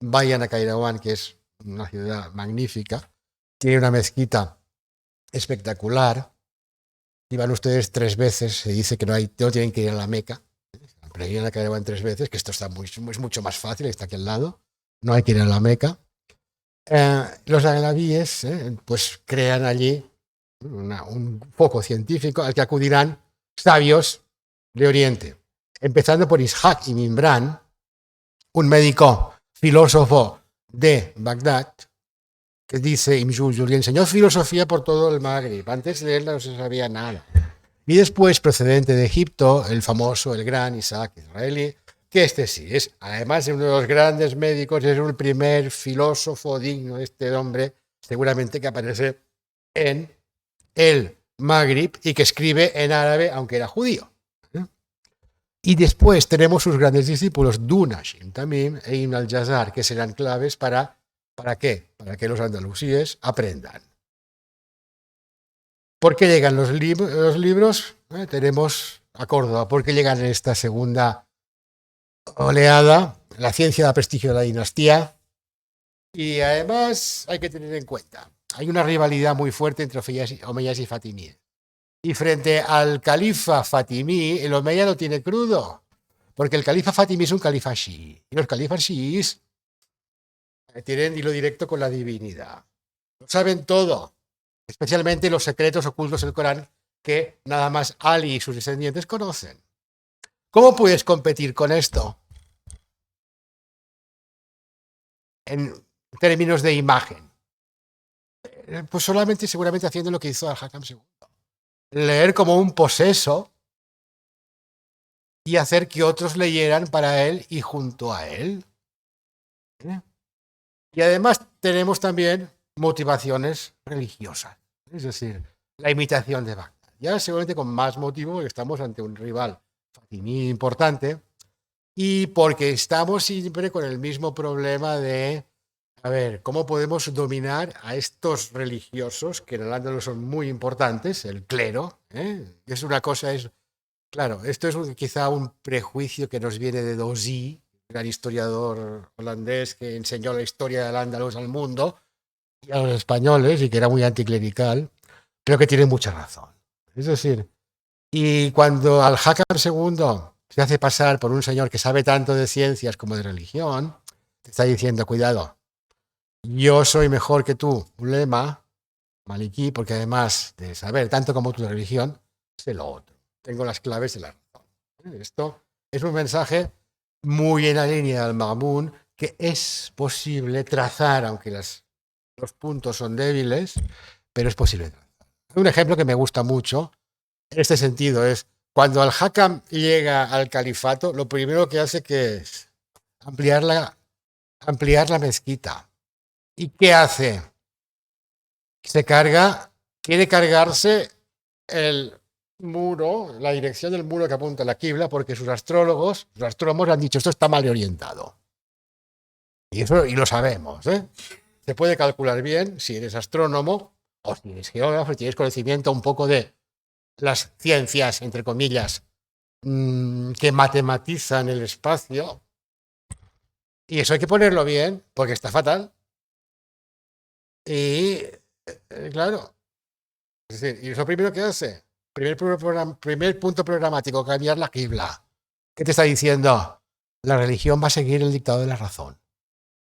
vayan a Kairouán, que es una ciudad magnífica, tiene una mezquita espectacular. Si van ustedes 3 veces, se dice que no tienen que ir a la Meca, pero ir a Kairouán 3 veces, que esto está es mucho más fácil, está aquí al lado, no hay que ir a la Meca. Los aglavíes pues crean allí un foco científico al que acudirán sabios de Oriente, empezando por Ishaq ibn Imran, un médico filósofo de Bagdad, que dice Ibn Juljul, enseñó filosofía por todo el Magrib. Antes de él no se sabía nada. Y después, procedente de Egipto, el gran Isaac israelí, que sí es, además de uno de los grandes médicos, es el primer filósofo digno de este hombre, seguramente que aparece en el Magrib y que escribe en árabe, aunque era judío. Y después tenemos sus grandes discípulos, Duna, Shin Tamim e Ibn al-Jazar, que serán claves ¿para qué? Para que los andalusíes aprendan. ¿Por qué llegan los libros? Tenemos a Córdoba. ¿Por qué llegan en esta segunda oleada? La ciencia da prestigio a la dinastía. Y además hay que tener en cuenta, hay una rivalidad muy fuerte entre omeyas y fatimíes. Y frente al califa fatimí, el omeya lo tiene crudo, porque el califa fatimí es un califa chií. Y los califas chiíes tienen hilo directo con la divinidad. Lo saben todo, especialmente los secretos ocultos del Corán que nada más Ali y sus descendientes conocen. ¿Cómo puedes competir con esto? En términos de imagen. Pues solamente seguramente haciendo lo que hizo Al-Hakam II. Leer como un poseso y hacer que otros leyeran para él y junto a él. Y además tenemos también motivaciones religiosas, es decir, la imitación de Bagdad. Ya seguramente con más motivo porque estamos ante un rival fatimí importante y porque estamos siempre con el mismo problema de, a ver, ¿cómo podemos dominar a estos religiosos que en el Al-Ándalus son muy importantes, el clero? Es una cosa, claro, esto es quizá un prejuicio que nos viene de Dozy, gran historiador holandés que enseñó la historia del Al-Ándalus al mundo y a los españoles y que era muy anticlerical, creo que tiene mucha razón. Es decir, y cuando Al-Hakam II se hace pasar por un señor que sabe tanto de ciencias como de religión, te está diciendo, cuidado, yo soy mejor que tú, ulema, malikí, porque además de saber tanto como tu religión, sé lo otro. Tengo las claves de la razón. Esto es un mensaje muy en la línea del Ma'mun, que es posible trazar, aunque los puntos son débiles, pero es posible trazar. Un ejemplo que me gusta mucho en este sentido es cuando Al-Hakam llega al califato, lo primero que hace que es ampliar la mezquita. ¿Y qué hace? Quiere cargarse el muro, la dirección del muro que apunta a la Qibla, porque sus astrónomos han dicho esto está mal orientado. Y lo sabemos. Se puede calcular bien si eres astrónomo o si eres geógrafo, si tienes conocimiento un poco de las ciencias, entre comillas, que matematizan el espacio. Y eso hay que ponerlo bien, porque está fatal. Y, claro, es decir, y eso primero que hace, primer punto programático, cambiar la Qibla. ¿Qué te está diciendo? La religión va a seguir el dictado de la razón.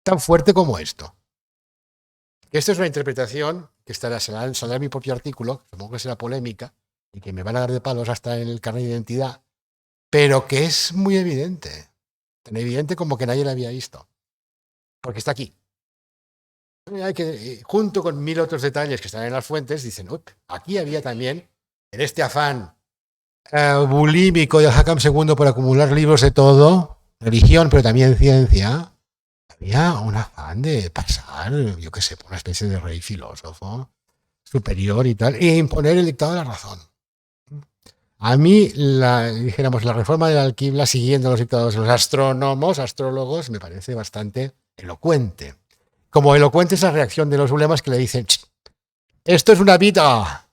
Tan fuerte como esto. Esta es una interpretación que saldrá en mi propio artículo, supongo que será polémica, y que me van a dar de palos hasta en el carnet de identidad, pero que es muy evidente. Tan evidente como que nadie la había visto. Porque está aquí. Hay que, junto con 1000 otros detalles que están en las fuentes, dicen, aquí había también, en este afán bulímico del Hakam II por acumular libros de todo, religión, pero también ciencia, había un afán de pasar, yo qué sé, por una especie de rey filósofo superior y tal, e imponer el dictado de la razón. A mí, la reforma de la Alquibla, siguiendo los dictados de los astrólogos, me parece bastante elocuente. Como elocuente es la reacción de los ulemas que le dicen, esto es una bid'a.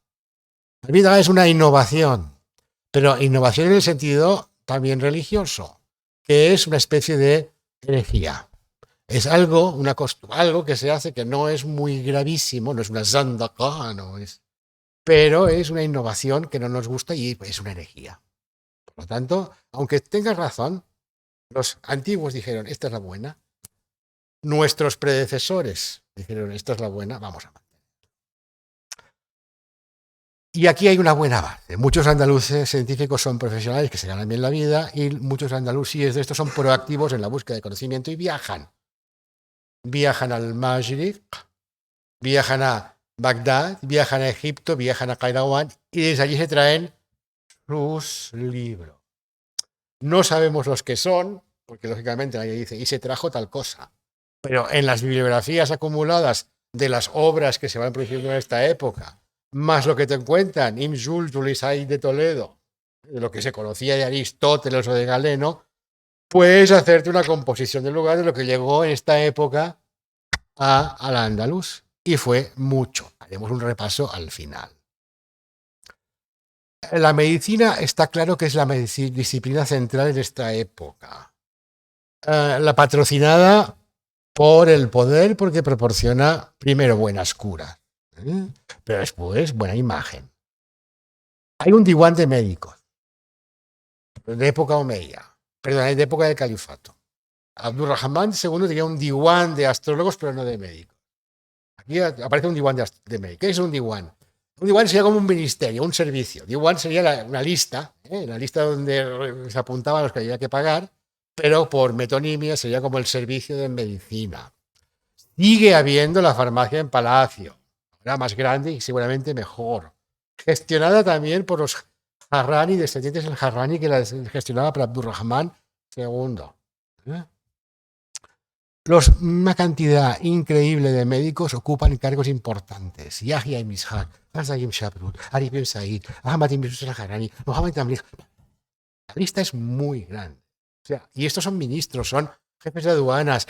La bid'a es una innovación, pero innovación en el sentido también religioso, que es una especie de herejía. Es algo que se hace que no es muy gravísimo, no es una zandaqa, pero es una innovación que no nos gusta y es una herejía. Por lo tanto, aunque tengas razón, los antiguos dijeron, esta es la buena. Nuestros predecesores dijeron, esta es la buena, vamos a mantener. Y aquí hay una buena base. Muchos andaluces científicos son profesionales que se ganan bien la vida y muchos andalusíes de estos son proactivos en la búsqueda de conocimiento y viajan. Viajan al Mashriq, viajan a Bagdad, viajan a Egipto, viajan a Kairouan y desde allí se traen sus libros. No sabemos los que son, porque lógicamente nadie dice, y se trajo tal cosa. Pero en las bibliografías acumuladas de las obras que se van produciendo en esta época, más lo que te cuentan, Ibn Jul, Tulisay de Toledo, de lo que se conocía de Aristóteles o de Galeno, puedes hacerte una composición del lugar de lo que llegó en esta época al Andaluz. Y fue mucho. Haremos un repaso al final. La medicina está claro que es la disciplina central en esta época. La patrocinada por el poder porque proporciona primero buenas curas, pero después buena imagen. Hay un diwan de médicos de época omeya, perdón, de época del califato. Abdurrahman II tenía un diwan de astrólogos, pero no de médicos. Aquí aparece un diwan de médicos. ¿Qué es un diwan? Un diwan sería como un ministerio, un servicio. Diwan sería una lista, la lista donde se apuntaban los que había que pagar, pero por metonimia sería como el servicio de medicina. Sigue habiendo la farmacia en Palacio, ahora más grande y seguramente mejor, gestionada también por los Harrani, descendientes del Harrani, que la gestionaba para Abdurrahman II. Una cantidad increíble de médicos ocupan cargos importantes. Yahya ibn Ishaq, Hassan ibn Shabrut, Ali ibn Said, Ahmad ibn Yusuf al-Harrani, Mohammed ibn Tamliq. La lista es muy grande. O sea, y estos son ministros, son jefes de aduanas,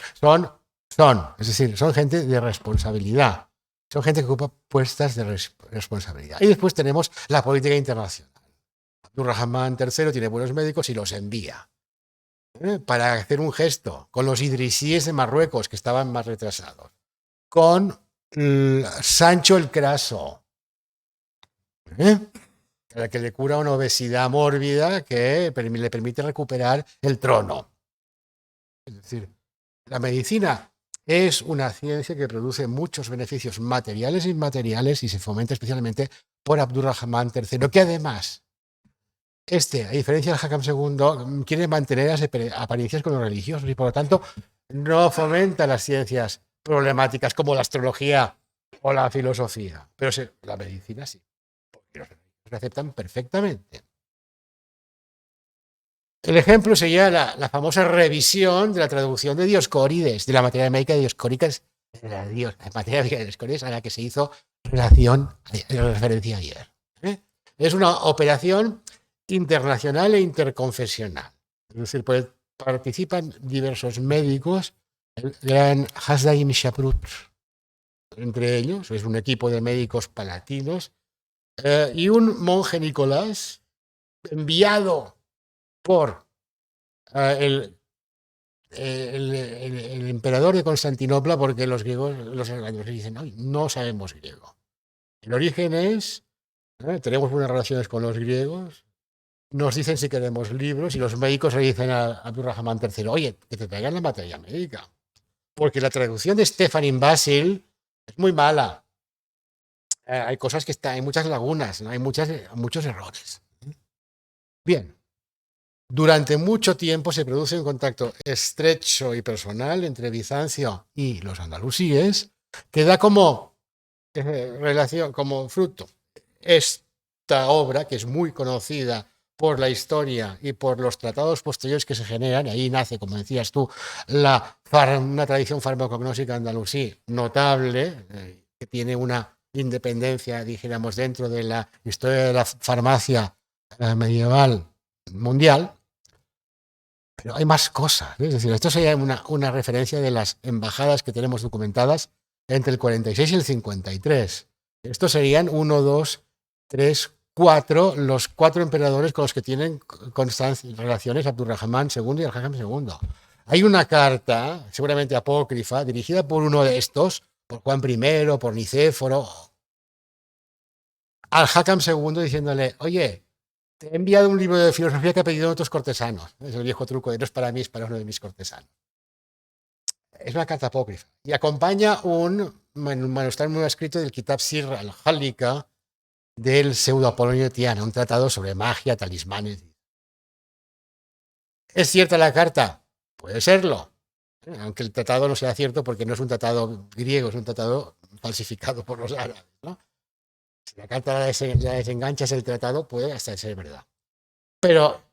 es decir, son gente de responsabilidad. Son gente que ocupa puestas de responsabilidad. Y después tenemos la política internacional. Abdurrahman III tiene buenos médicos y los envía para hacer un gesto con los idrisíes de Marruecos, que estaban más retrasados, con Sancho el Craso, a que le cura una obesidad mórbida que le permite recuperar el trono. Es decir, la medicina es una ciencia que produce muchos beneficios materiales e inmateriales y se fomenta especialmente por Abdurrahman III, que además, a diferencia del Hakam II, quiere mantener las apariencias con los religiosos y por lo tanto no fomenta las ciencias problemáticas como la astrología o la filosofía. Pero la medicina sí, porque los religiosos la aceptan perfectamente. El ejemplo sería la famosa revisión de la traducción de Dioscórides, de la materia médica de Dioscórides, la materia médica de Dioscórides a la que se hizo referencia ayer. Es una operación internacional e interconfesional. Es decir, participan diversos médicos, el gran Hasda ibn Shabrut, entre ellos, es un equipo de médicos palatinos, y un monje Nicolás, enviado por el emperador de Constantinopla, porque los griegos, los dicen, no sabemos griego. El origen es, tenemos buenas relaciones con los griegos, nos dicen si queremos libros y los médicos le dicen a Abdurrahman III, oye, que te traigan la materia médica, porque la traducción de Stephanin Basil es muy mala. Hay cosas que hay muchas lagunas, ¿no? Hay muchos errores. Bien. Durante mucho tiempo se produce un contacto estrecho y personal entre Bizancio y los andalusíes, que da como relación, como fruto, esta obra, que es muy conocida por la historia y por los tratados posteriores que se generan. Ahí nace, como decías tú, una tradición farmacognóstica andalusí notable, que tiene una independencia, dijéramos, dentro de la historia de la farmacia medieval mundial. Pero hay más cosas. Es decir, esto sería una referencia de las embajadas que tenemos documentadas entre el 46 y el 53. Estos serían 1, 2, 3, 4, los 4 emperadores con los que tienen constantes relaciones Abdurrahman II y el Hakam II. Hay una carta, seguramente apócrifa, dirigida por uno de estos, por Juan I, por Nicéforo, al Hakam II diciéndole, oye, te he enviado un libro de filosofía que ha pedido otros cortesanos. Es el viejo truco de no es para mí, es para uno de mis cortesanos. Es una carta apócrifa. Y acompaña un manuscrito escrito del Kitab Sir al-Halika del pseudo Apolonio de Tiana, un tratado sobre magia, talismanes. ¿Es cierta la carta? Puede serlo. Aunque el tratado no sea cierto porque no es un tratado griego, es un tratado falsificado por los árabes, ¿no? Si la carta la desenganchas el tratado, puede hasta ser verdad. Pero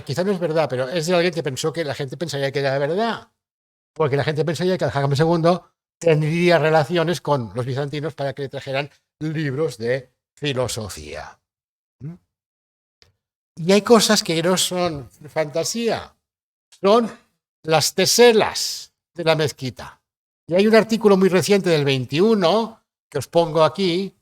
quizás no es verdad, pero es de alguien que pensó que la gente pensaría que era verdad. Porque la gente pensaría que el Hakam II tendría relaciones con los bizantinos para que le trajeran libros de filosofía. Y hay cosas que no son fantasía, son las teselas de la mezquita. Y hay un artículo muy reciente del 21, que os pongo aquí,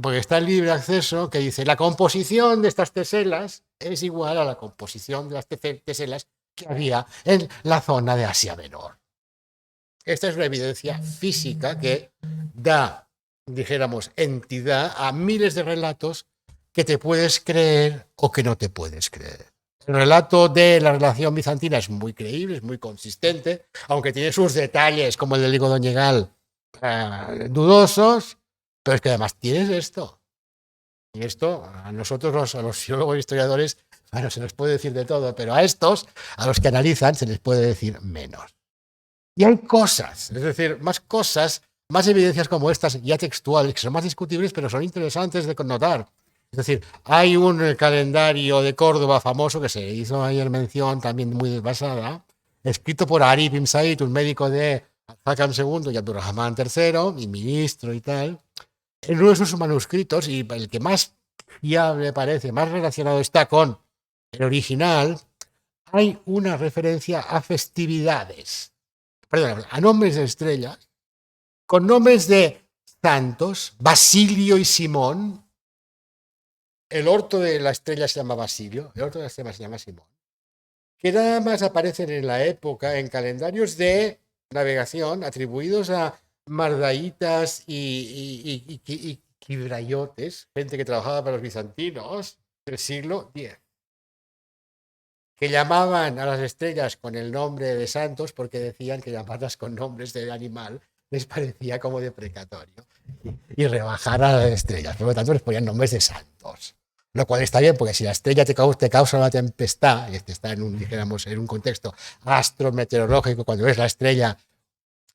porque está en libre acceso, que dice: la composición de estas teselas es igual a la composición de las teselas que había en la zona de Asia Menor. Esta es una evidencia física que da, dijéramos, entidad a miles de relatos que te puedes creer o que no te puedes creer. El relato de la relación bizantina es muy creíble, es muy consistente, aunque tiene sus detalles, como el del Ligo Donegal, dudosos, pero es que además tienes esto. Y esto, a nosotros, a los filólogos e historiadores, bueno, se nos puede decir de todo, pero a estos, a los que analizan, se les puede decir menos. Y hay cosas, es decir, más cosas, más evidencias como estas, ya textuales, que son más discutibles, pero son interesantes de connotar. Es decir, hay un calendario de Córdoba famoso, que se hizo ayer mención, también muy basada, escrito por Ari ibn Said, un médico de Hakam II y Abdurrahman III, y ministro y tal. En uno de sus manuscritos, y el que más fiable parece, más relacionado está con el original, hay una referencia a festividades, perdón, a nombres de estrellas, con nombres de santos, Basilio y Simón. El orto de la estrella se llama Basilio, el orto de la estrella se llama Simón, que nada más aparecen en la época en calendarios de navegación atribuidos a mardaitas y quibrayotes, gente que trabajaba para los bizantinos del siglo X, que llamaban a las estrellas con el nombre de santos porque decían que llamarlas con nombres de animal les parecía como deprecatorio y rebajar a las estrellas. Por lo tanto, les ponían nombres de santos. Lo cual está bien, porque si la estrella te causa una tempestad, y este está en un, dijéramos, en un contexto astrometeorológico, cuando ves la estrella,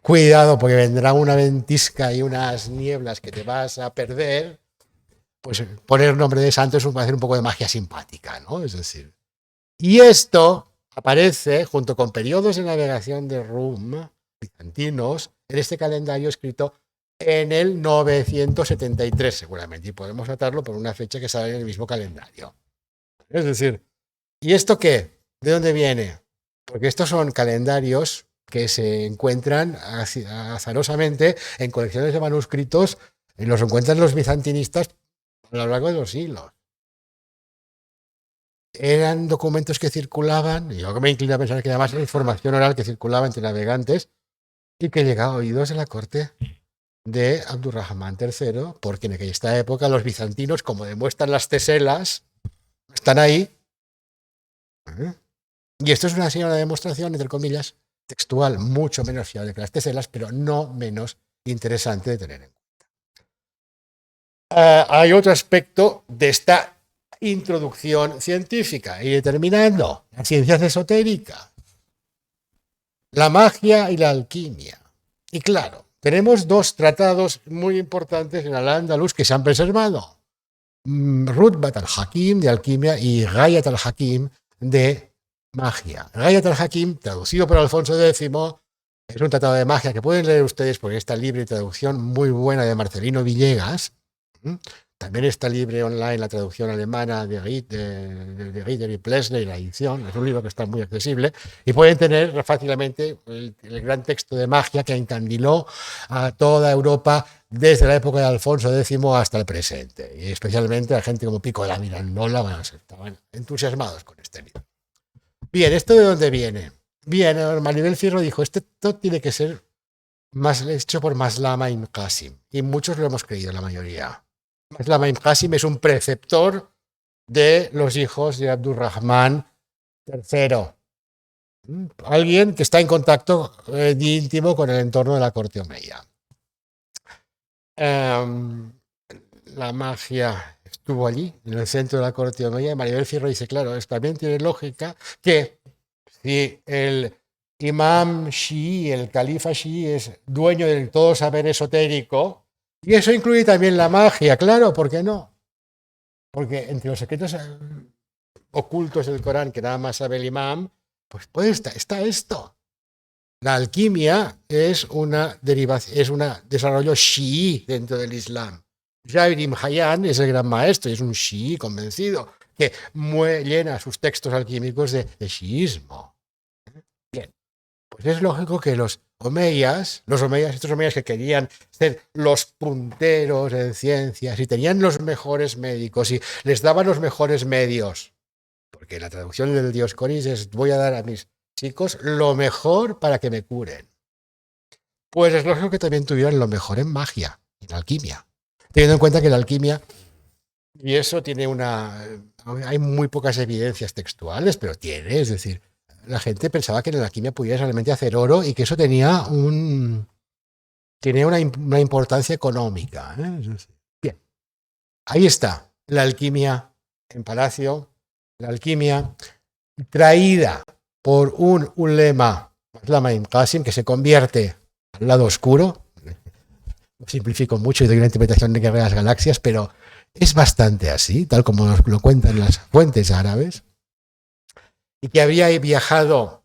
cuidado, porque vendrá una ventisca y unas nieblas que te vas a perder, pues poner nombre de santo es hacer un poco de magia simpática, ¿no? Es decir, y esto aparece junto con periodos de navegación de Rum bizantinos en este calendario escrito en el 973 seguramente, y podemos atarlo por una fecha que sale en el mismo calendario. Es decir, ¿y esto qué? ¿De dónde viene? Porque estos son calendarios que se encuentran azarosamente en colecciones de manuscritos, y los encuentran los bizantinistas a lo largo de los siglos. Eran documentos que circulaban, y yo me inclino a pensar que además era información oral que circulaba entre navegantes y que llegaba a oídos de la corte de Abdurrahman III, porque en esta época los bizantinos, como demuestran las teselas, están ahí. Y esto es una demostración, entre comillas, textual, mucho menos fiable que las teselas, pero no menos interesante de tener en cuenta. Hay otro aspecto de esta introducción científica, y terminando, las ciencias esotéricas, la magia y la alquimia. Y claro, tenemos dos tratados muy importantes en Al-Ándalus que se han preservado. Rutbat al-Hakim de alquimia y Ghayat al-Hakim de magia. Ghayat al-Hakim, traducido por Alfonso X, es un tratado de magia que pueden leer ustedes porque está libre traducción muy buena de Marcelino Villegas. También está libre online la traducción alemana de Ritter y Plessner, la edición. Es un libro que está muy accesible y pueden tener fácilmente el gran texto de magia que encandiló a toda Europa desde la época de Alfonso X hasta el presente. Y especialmente a gente como Pico de la Mirandola, estaban entusiasmados con este libro. Bien, ¿esto de dónde viene? Bien, Maribel Fierro dijo, esto tiene que ser hecho por Maslama ibn Qasim. Y muchos lo hemos creído, la mayoría. Maslama ibn Qasim es un preceptor de los hijos de Abdurrahman III. Alguien que está en contacto íntimo con el entorno de la corte omeya. La magia estuvo allí, en el centro de la corte omeya, y Maribel Fierro dice, claro, también tiene lógica que si el imam Shií, el califa Shií, es dueño del todo saber esotérico, y eso incluye también la magia, claro, ¿por qué no? Porque entre los secretos ocultos del Corán que nada más sabe el imam, pues está esto. La alquimia es una derivación, es un desarrollo shií dentro del Islam. Jair ibn Hayyan es el gran maestro y es un shií convencido, que llena sus textos alquímicos de shiísmo. Bien, pues es lógico que estos omeyas que querían ser los punteros en ciencias y tenían los mejores médicos y les daban los mejores medios, porque la traducción del Dioscoris es: voy a dar a mis chicos lo mejor para que me curen. Pues es lógico que también tuvieran lo mejor en magia, en alquimia. Teniendo en cuenta que la alquimia, y eso tiene hay muy pocas evidencias textuales, pero es decir, la gente pensaba que en la alquimia podía realmente hacer oro y que eso tenía una importancia económica. Bien, ahí está, la alquimia en Palacio, la alquimia traída por un ulema, Maslama Qasim, que se convierte al lado oscuro. Simplifico mucho y doy una interpretación de Guerra de las Galaxias, pero es bastante así, tal como nos lo cuentan las fuentes árabes, y que había viajado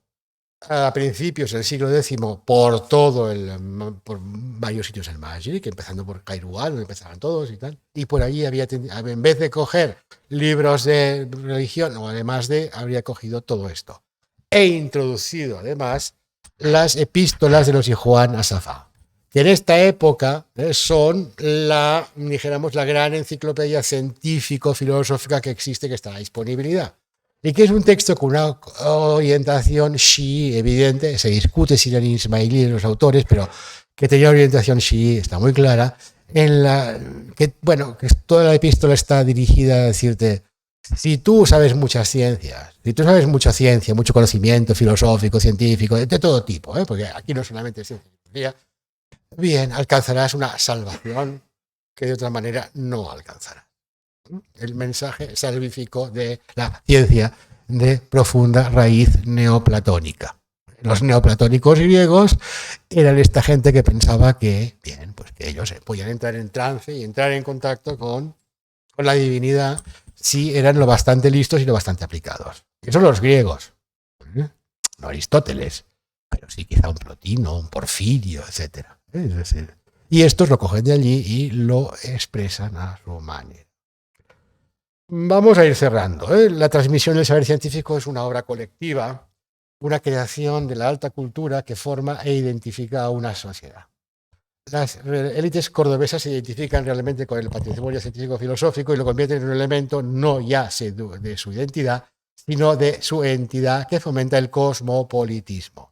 a principios del siglo X por por varios sitios en Maghrib, empezando por Kairouan, donde empezaban todos y tal, y por allí en vez de coger libros de religión, o además habría cogido todo esto, e introducido además las epístolas de los Ikhwan a Safá, que en esta época son la gran enciclopedia científico-filosófica que existe, que está a disponibilidad. Y que es un texto con una orientación chií evidente. Se discute si eran ismailíes los autores, pero que tenía orientación chií, está muy clara, que toda la epístola está dirigida a decirte: si tú sabes muchas ciencias, si tú sabes mucha ciencia, mucho conocimiento filosófico, científico, de todo tipo, porque aquí no solamente es ciencia, bien, alcanzarás una salvación que de otra manera no alcanzarás. El mensaje salvífico de la ciencia de profunda raíz neoplatónica. Los neoplatónicos griegos eran esta gente que pensaba que ellos podían entrar en trance y entrar en contacto con la divinidad si eran lo bastante listos y lo bastante aplicados. Esos son los griegos, no Aristóteles, pero sí quizá un Plotino, un Porfirio, etc. Y estos lo cogen de allí y lo expresan a su manera. Vamos a ir cerrando. La transmisión del saber científico es una obra colectiva, una creación de la alta cultura que forma e identifica a una sociedad. Las élites cordobesas se identifican realmente con el patrimonio científico-filosófico y lo convierten en un elemento no ya de su identidad, sino de su entidad, que fomenta el cosmopolitismo.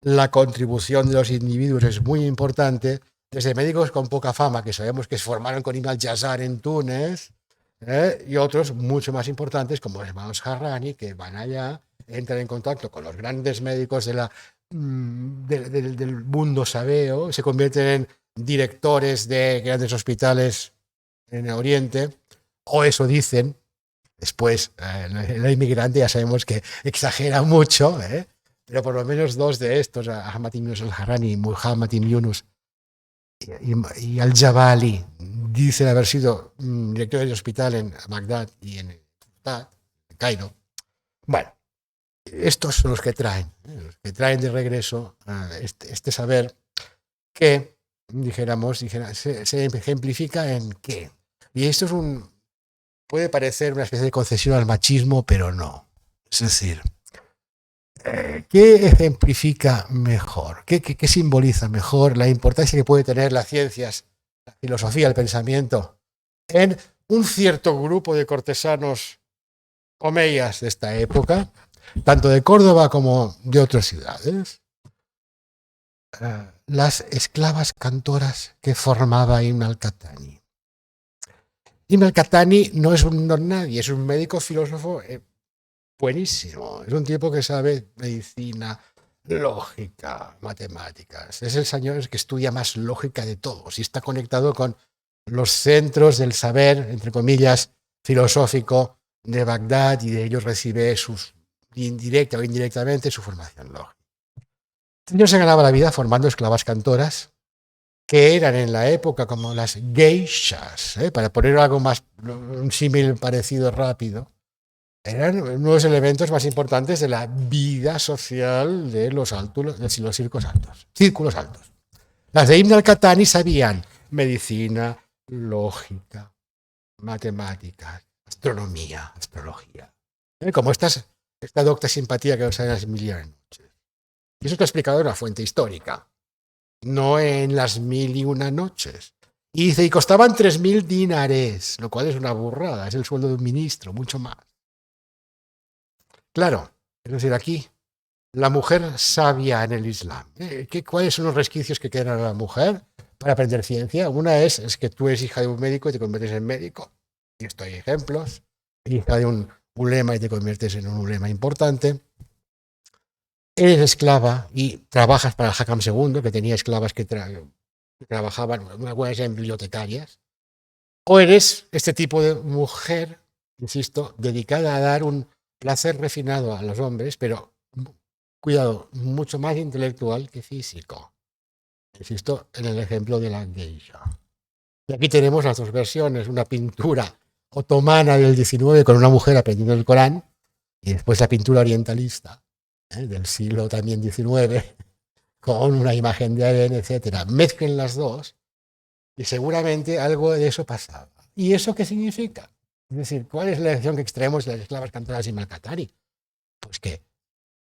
La contribución de los individuos es muy importante, desde médicos con poca fama, que sabemos que se formaron con Ibn al-Jazar en Túnez, y otros mucho más importantes, como los hermanos Harrani, que van allá, entran en contacto con los grandes médicos del mundo sabeo, se convierten en directores de grandes hospitales en el Oriente, o eso dicen. Después, el inmigrante ya sabemos que exagera mucho, pero por lo menos dos de estos, Ahmad ibn al-Harrani, Muhammad ibn Yunus y al-Jabali, dicen haber sido directores de hospital en Bagdad y en Cairo. Bueno, estos son los que traen de regreso este saber que, se ejemplifica en qué. Y esto puede parecer una especie de concesión al machismo, pero no. Es decir, ¿qué ejemplifica mejor? ¿Qué simboliza mejor la importancia que puede tener las ciencias, la filosofía, el pensamiento en un cierto grupo de cortesanos omeyas de esta época, tanto de Córdoba como de otras ciudades? Las esclavas cantoras que formaba Ibn al-Qahtani. Ibn al-Qahtani no es un don nadie, es un médico filósofo buenísimo. Es un tipo que sabe medicina, lógica, matemáticas. Es el señor que estudia más lógica de todos y está conectado con los centros del saber, entre comillas, filosófico de Bagdad, y de ellos recibe directa o indirectamente su formación lógica. El señor se ganaba la vida formando esclavas cantoras, que eran en la época como las geishas, para poner algo más, un símil parecido rápido. Eran uno de los elementos más importantes de la vida social de los círculos altos. Las de Ibn al-Qahtani sabían medicina, lógica, matemáticas, astronomía, astrología. Como esta docta simpatía que nos sale en las 1001 noches. Y eso está explicado en una fuente histórica, no en las 1001 noches. Y dice, y costaban 3.000 dinares, lo cual es una burrada, es el sueldo de un ministro, mucho más. Claro, es decir, aquí, la mujer sabia en el Islam. ¿Cuáles son los resquicios que quedan a la mujer para aprender ciencia? Una es que tú eres hija de un médico y te conviertes en médico. Y esto hay ejemplos. Hija de un ulema y te conviertes en un ulema importante. Eres esclava y trabajas para el Hakam II, que tenía esclavas que trabajaban, algunas eran bibliotecarias. O eres este tipo de mujer, insisto, dedicada a dar un placer refinado a los hombres, pero, cuidado, mucho más intelectual que físico. Insisto en el ejemplo de la geisha. Y aquí tenemos las dos versiones, una pintura otomana del XIX con una mujer aprendiendo el Corán, y después la pintura orientalista del siglo también XIX, con una imagen de Adén, etc. Mezclen las dos y seguramente algo de eso pasaba. ¿Y eso qué significa? Es decir, ¿cuál es la lección que extraemos de las esclavas cantoras y Malcatari? Pues que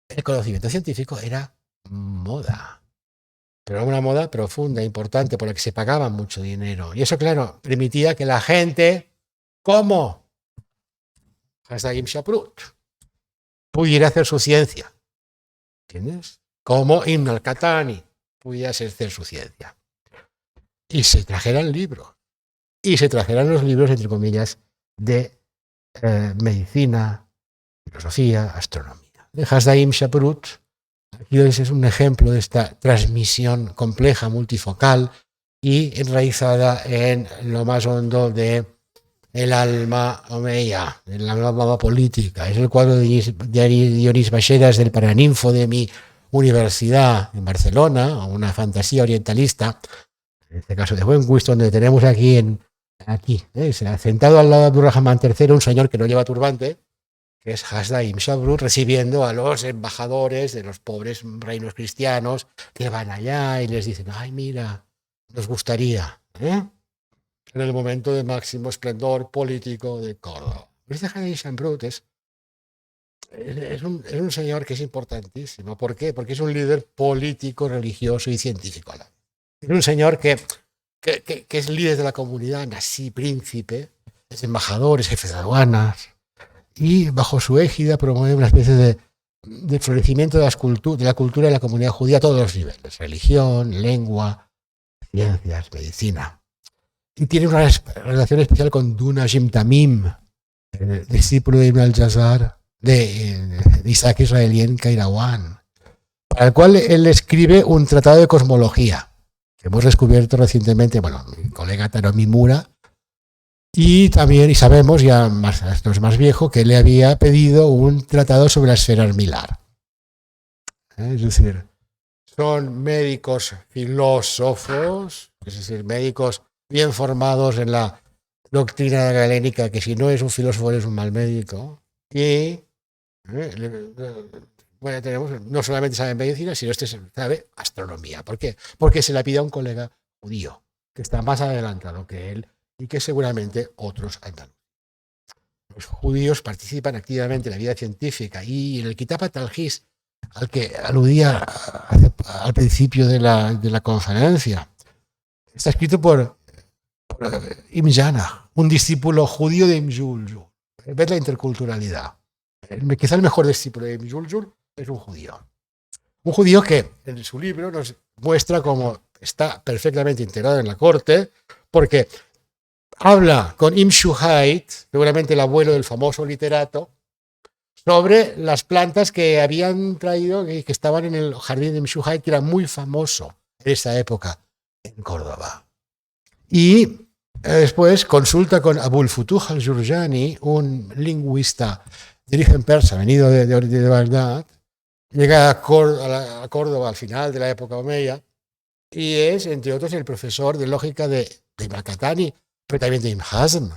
el conocimiento científico era moda, pero era una moda profunda, importante, por la que se pagaba mucho dinero. Y eso, claro, permitía que la gente, ¿cómo? Hasdagim Shaprut, pudiera hacer su ciencia. ¿Entiendes? Como Ibn al-Qahtani pudiera hacer su ciencia. Y se trajeran libros. Y se trajeran los libros, entre comillas, de medicina, filosofía, astronomía. De Hasdagim Shaprut, aquí es un ejemplo de esta transmisión compleja, multifocal y enraizada en lo más hondo de el alma omeya, el alma política. Es el cuadro de Dionís Baixeras del Paraninfo de mi universidad en Barcelona, una fantasía orientalista, en este caso de buen gusto, donde tenemos aquí, sentado al lado de Abdurrahman III, un señor que no lleva turbante, que es Hasdagim Shaprut, recibiendo a los embajadores de los pobres reinos cristianos que van allá y les dicen, ay, mira, nos gustaría, en el momento de máximo esplendor político de Córdoba. Este Hasdagim Shaprut es un señor que es importantísimo. ¿Por qué? Porque es un líder político, religioso y científico. Es un señor que es líder de la comunidad, nací príncipe, es embajador, es jefe de aduanas, y bajo su égida promueve una especie de florecimiento de la cultura de la comunidad judía a todos los niveles, religión, lengua, ciencias, medicina. Y tiene una relación especial con Duna Jim Tamim, el discípulo de Ibn al-Jazar, de Isaac israelí en Kairawan, para el cual él escribe un tratado de cosmología, que hemos descubierto recientemente, bueno, mi colega Taro Mimura, y también, y sabemos, ya esto es más viejo, que le había pedido un tratado sobre la esfera armilar. Es decir, son médicos filósofos, es decir, médicos bien formados en la doctrina galénica, que si no es un filósofo eres un mal médico, y bueno, no solamente sabe medicina, sino sabe astronomía. ¿Por qué? Porque se la pide a un colega judío, que está más adelantado que él y que seguramente otros andaluces. Los judíos participan activamente en la vida científica y en el Kitab Talhis, al que aludía al principio de la conferencia, está escrito por Ibn Janah, un discípulo judío de Ibn Juljul. Ves la interculturalidad. Quizá el mejor discípulo de Ibn Juljul es un judío. Un judío que en su libro nos muestra cómo está perfectamente integrado en la corte, porque habla con Ibn Shuhait, seguramente el abuelo del famoso literato, sobre las plantas que habían traído y que estaban en el jardín de Ibn Shuhait, que era muy famoso en esa época en Córdoba. Y después consulta con Abul Futuh al-Jurjani, un lingüista de origen persa, venido de Bagdad, llega a Córdoba al final de la época omeya y es, entre otros, el profesor de lógica de Ibn al-Qahtani, pero también de Ibn Hazm.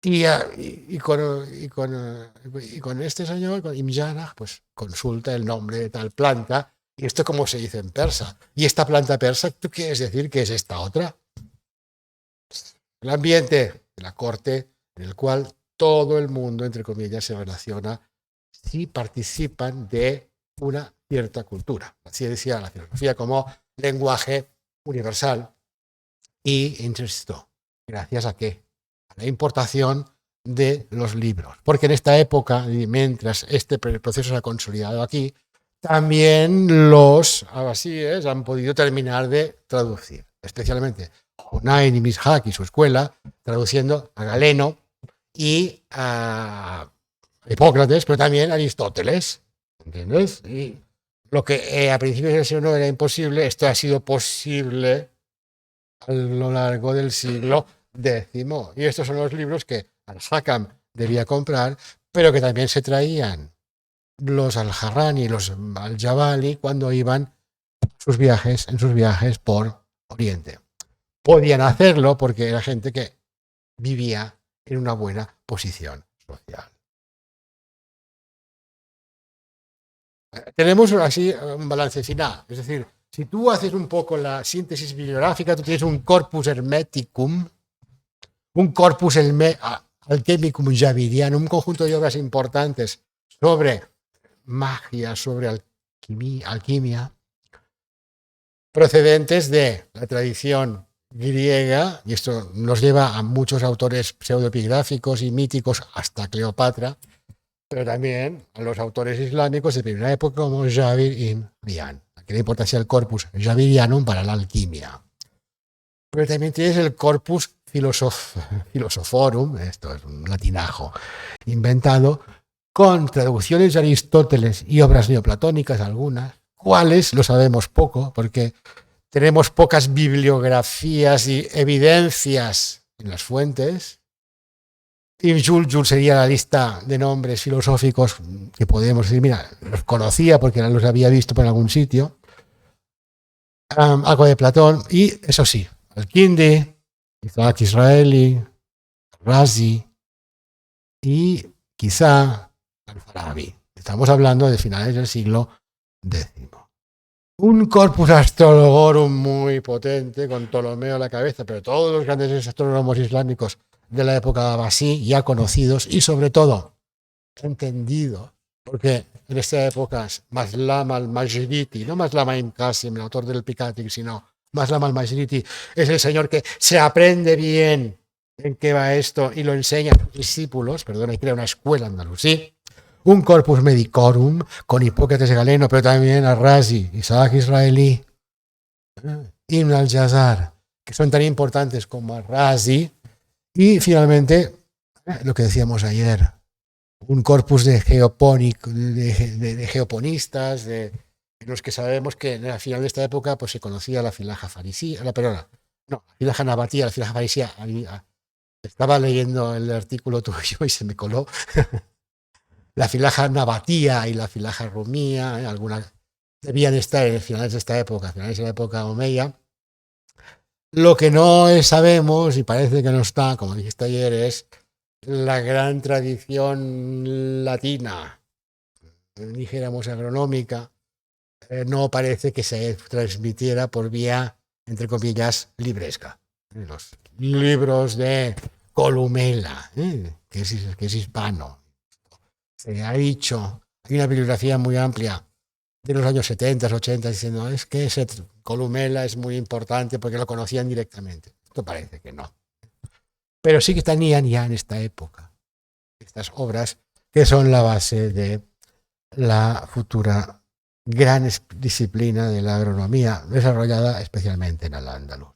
Y con este señor, con Ibn Janah, pues consulta el nombre de tal planta, y esto como se dice en persa. Y esta planta persa, ¿tú quieres decir que es esta otra? El ambiente de la corte en el cual todo el mundo, entre comillas, se relaciona si participan de una cierta cultura. Así decía la filosofía como lenguaje universal y interestó. ¿Gracias a qué? A la importación de los libros. Porque en esta época, y mientras este proceso se ha consolidado aquí, también los abasíes han podido terminar de traducir, especialmente Hunayn y Mishak y su escuela, traduciendo a Galeno y a Hipócrates, pero también a Aristóteles. ¿Entiendes? Y lo que a principios del siglo IX era imposible, esto ha sido posible a lo largo del siglo X. Y estos son los libros que al-Hakam debía comprar, pero que también se traían los al-Harrani y los al-Jabali cuando iban en sus viajes por Oriente. Podían hacerlo porque era gente que vivía en una buena posición social. Tenemos así un balance final, es decir, si tú haces un poco la síntesis bibliográfica, tú tienes un corpus hermeticum, un corpus alchemicum javirianum, un conjunto de obras importantes sobre magia, sobre alquimia, procedentes de la tradición griega, y esto nos lleva a muchos autores pseudoepigráficos y míticos hasta Cleopatra, pero también a los autores islámicos de primera época como Jabir ibn Hayyan, que le importancia el corpus javirianum para la alquimia. Pero también tienes el corpus philosophorum, esto es un latinajo inventado, con traducciones de Aristóteles y obras neoplatónicas algunas, cuales lo sabemos poco, porque tenemos pocas bibliografías y evidencias en las fuentes. Ibn Juljul sería la lista de nombres filosóficos que podemos decir, mira, los conocía porque los había visto por algún sitio. Algo de Platón, y eso sí, Al-Kindi, Isaac Israeli, Razi y quizá Al-Farabi. Estamos hablando de finales del siglo X. Un corpus astrologorum muy potente, con Ptolomeo a la cabeza, pero todos los grandes astrónomos islámicos de la época abasí, ya conocidos y sobre todo entendidos, porque en esta época Maslam al-Majriti, no Maslam ibn Qasim, el autor del Picatic, sino Maslam al-Majriti, es el señor que se aprende bien en qué va esto y lo enseña a sus discípulos, y crea una escuela andalusí. Un corpus medicorum con Hipócrates y Galeno, pero también a Razi, Isaac Israeli, Ibn al-Jazar, que son tan importantes como a Razi. Y finalmente, lo que decíamos ayer, un corpus de geoponistas, de los que sabemos que al final de esta época pues, se conocía la filaja farisía, la filaja nabatía, la filaja farisía. Estaba leyendo el artículo tuyo y se me coló. La filaja nabatía y la filaja rumía, algunas debían estar en finales de esta época, finales de la época omeya. Lo que no sabemos, y parece que no está, como dijiste ayer, es la gran tradición latina, dijéramos agronómica, no parece que se transmitiera por vía, entre comillas, libresca. Los libros de Columela, que es hispano. Se ha dicho, hay una bibliografía muy amplia de los años 70, 80, diciendo es que ese Columela es muy importante porque lo conocían directamente. Esto parece que no. Pero sí que tenían ya en esta época estas obras que son la base de la futura gran disciplina de la agronomía, desarrollada especialmente en Al-Ándalus.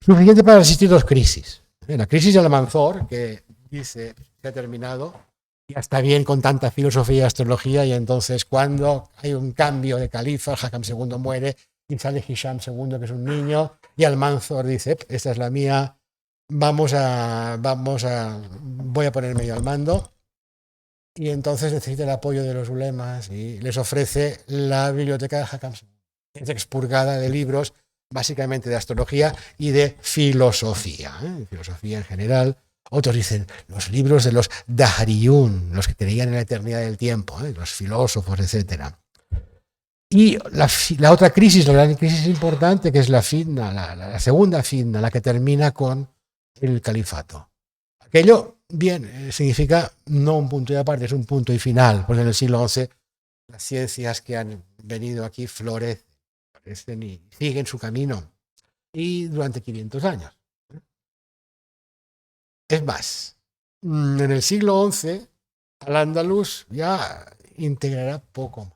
Suficiente para resistir dos crisis. La crisis de Almanzor, que dice que ha terminado, ya está bien con tanta filosofía y astrología, y entonces cuando hay un cambio de califa, Hakam II muere y sale Hisham II, que es un niño, y Almanzor dice, esta es la mía, voy a ponerme yo al mando, y entonces necesita el apoyo de los ulemas y les ofrece la biblioteca de Hakam II, que es expurgada de libros, básicamente de astrología y de filosofía, filosofía en general. Otros dicen los libros de los Dahriyun, los que creían en la eternidad del tiempo, los filósofos, etc. Y la otra crisis, la gran crisis importante, que es la fitna, la segunda fitna, la que termina con el califato. Aquello bien, significa no un punto y aparte, es un punto y final. Pues en el siglo XI las ciencias que han venido aquí florecen y siguen su camino. Y durante 500 años. Es más, en el siglo XI, Al-Ándalus ya integrará poco más.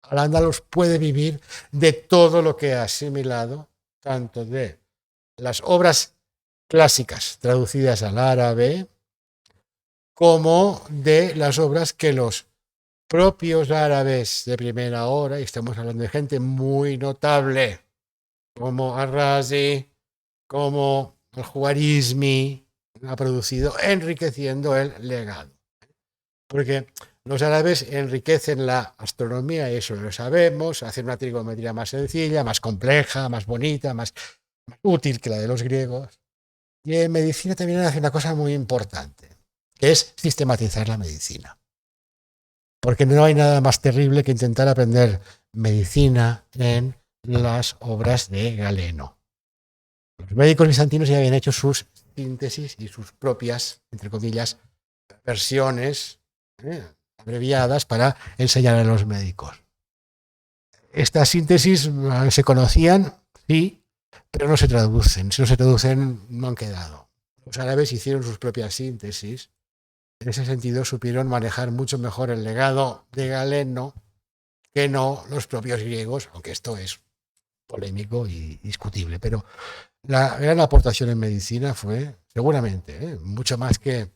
Al-Ándalus puede vivir de todo lo que ha asimilado, tanto de las obras clásicas traducidas al árabe, como de las obras que los propios árabes de primera hora, y estamos hablando de gente muy notable, como Ar-Razi, como Al-Juarizmi, ha producido, enriqueciendo el legado. Porque los árabes enriquecen la astronomía, y eso lo sabemos, hacen una trigonometría más sencilla, más compleja, más bonita, más útil que la de los griegos. Y en medicina también hace una cosa muy importante, que es sistematizar la medicina. Porque no hay nada más terrible que intentar aprender medicina en las obras de Galeno. Los médicos bizantinos ya habían hecho sus síntesis y sus propias, entre comillas, versiones abreviadas para enseñar a los médicos. Estas síntesis se conocían, sí, pero no se traducen. Si no se traducen, no han quedado. Los árabes hicieron sus propias síntesis. En ese sentido, supieron manejar mucho mejor el legado de Galeno que no los propios griegos, aunque esto es polémico y discutible. Pero la gran aportación en medicina fue, seguramente, mucho más que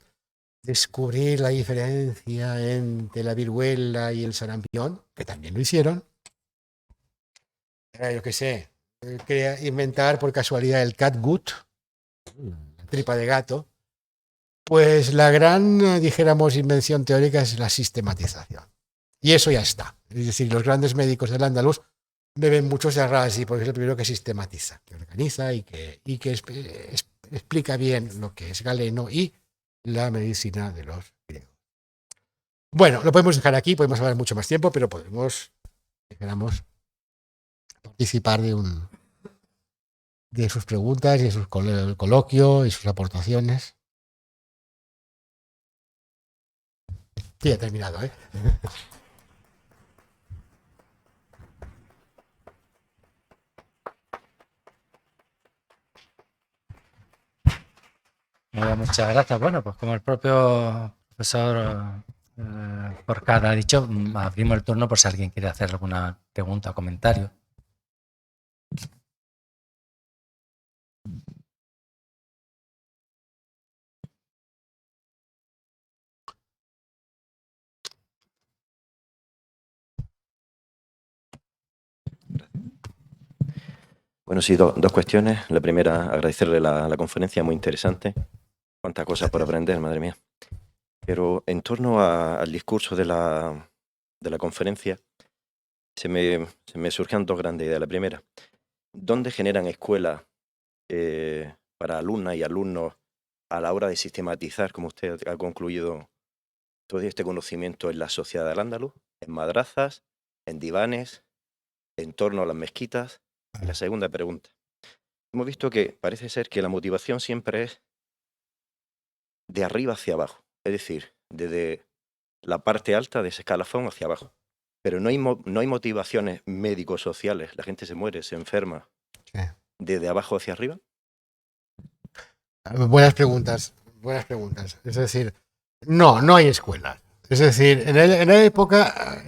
descubrir la diferencia entre la viruela y el sarampión, que también lo hicieron. Yo qué sé, inventar por casualidad el catgut, tripa de gato. Pues la gran, dijéramos, invención teórica es la sistematización. Y eso ya está. Es decir, los grandes médicos del Andaluz beben muchos de Ar-Razi porque es el primero que sistematiza, que organiza y que explica bien lo que es Galeno y la medicina de los griegos. Bueno, lo podemos dejar aquí, podemos hablar mucho más tiempo, pero podemos, dijéramos, participar de sus preguntas y de sus coloquio y sus aportaciones. Sí, he terminado, ¿eh? Muchas gracias. Bueno, pues como el propio profesor Porcada ha dicho, abrimos el turno por si alguien quiere hacer alguna pregunta o comentario. Bueno, sí, dos cuestiones. La primera, agradecerle la conferencia, muy interesante. Cuántas cosas por aprender, madre mía. Pero en torno al discurso de la conferencia, se me surgían dos grandes ideas. La primera, ¿dónde generan escuelas para alumnas y alumnos a la hora de sistematizar, como usted ha concluido, todo este conocimiento en la sociedad del Andaluz? ¿En madrazas, en divanes, en torno a las mezquitas? Y la segunda pregunta. Hemos visto que parece ser que la motivación siempre es de arriba hacia abajo, es decir, desde la parte alta de ese escalafón hacia abajo. Pero no hay motivaciones médico-sociales, la gente se muere, se enferma, Sí. desde abajo hacia arriba. Buenas preguntas, buenas preguntas. Es decir, no hay escuelas. Es decir, en la época,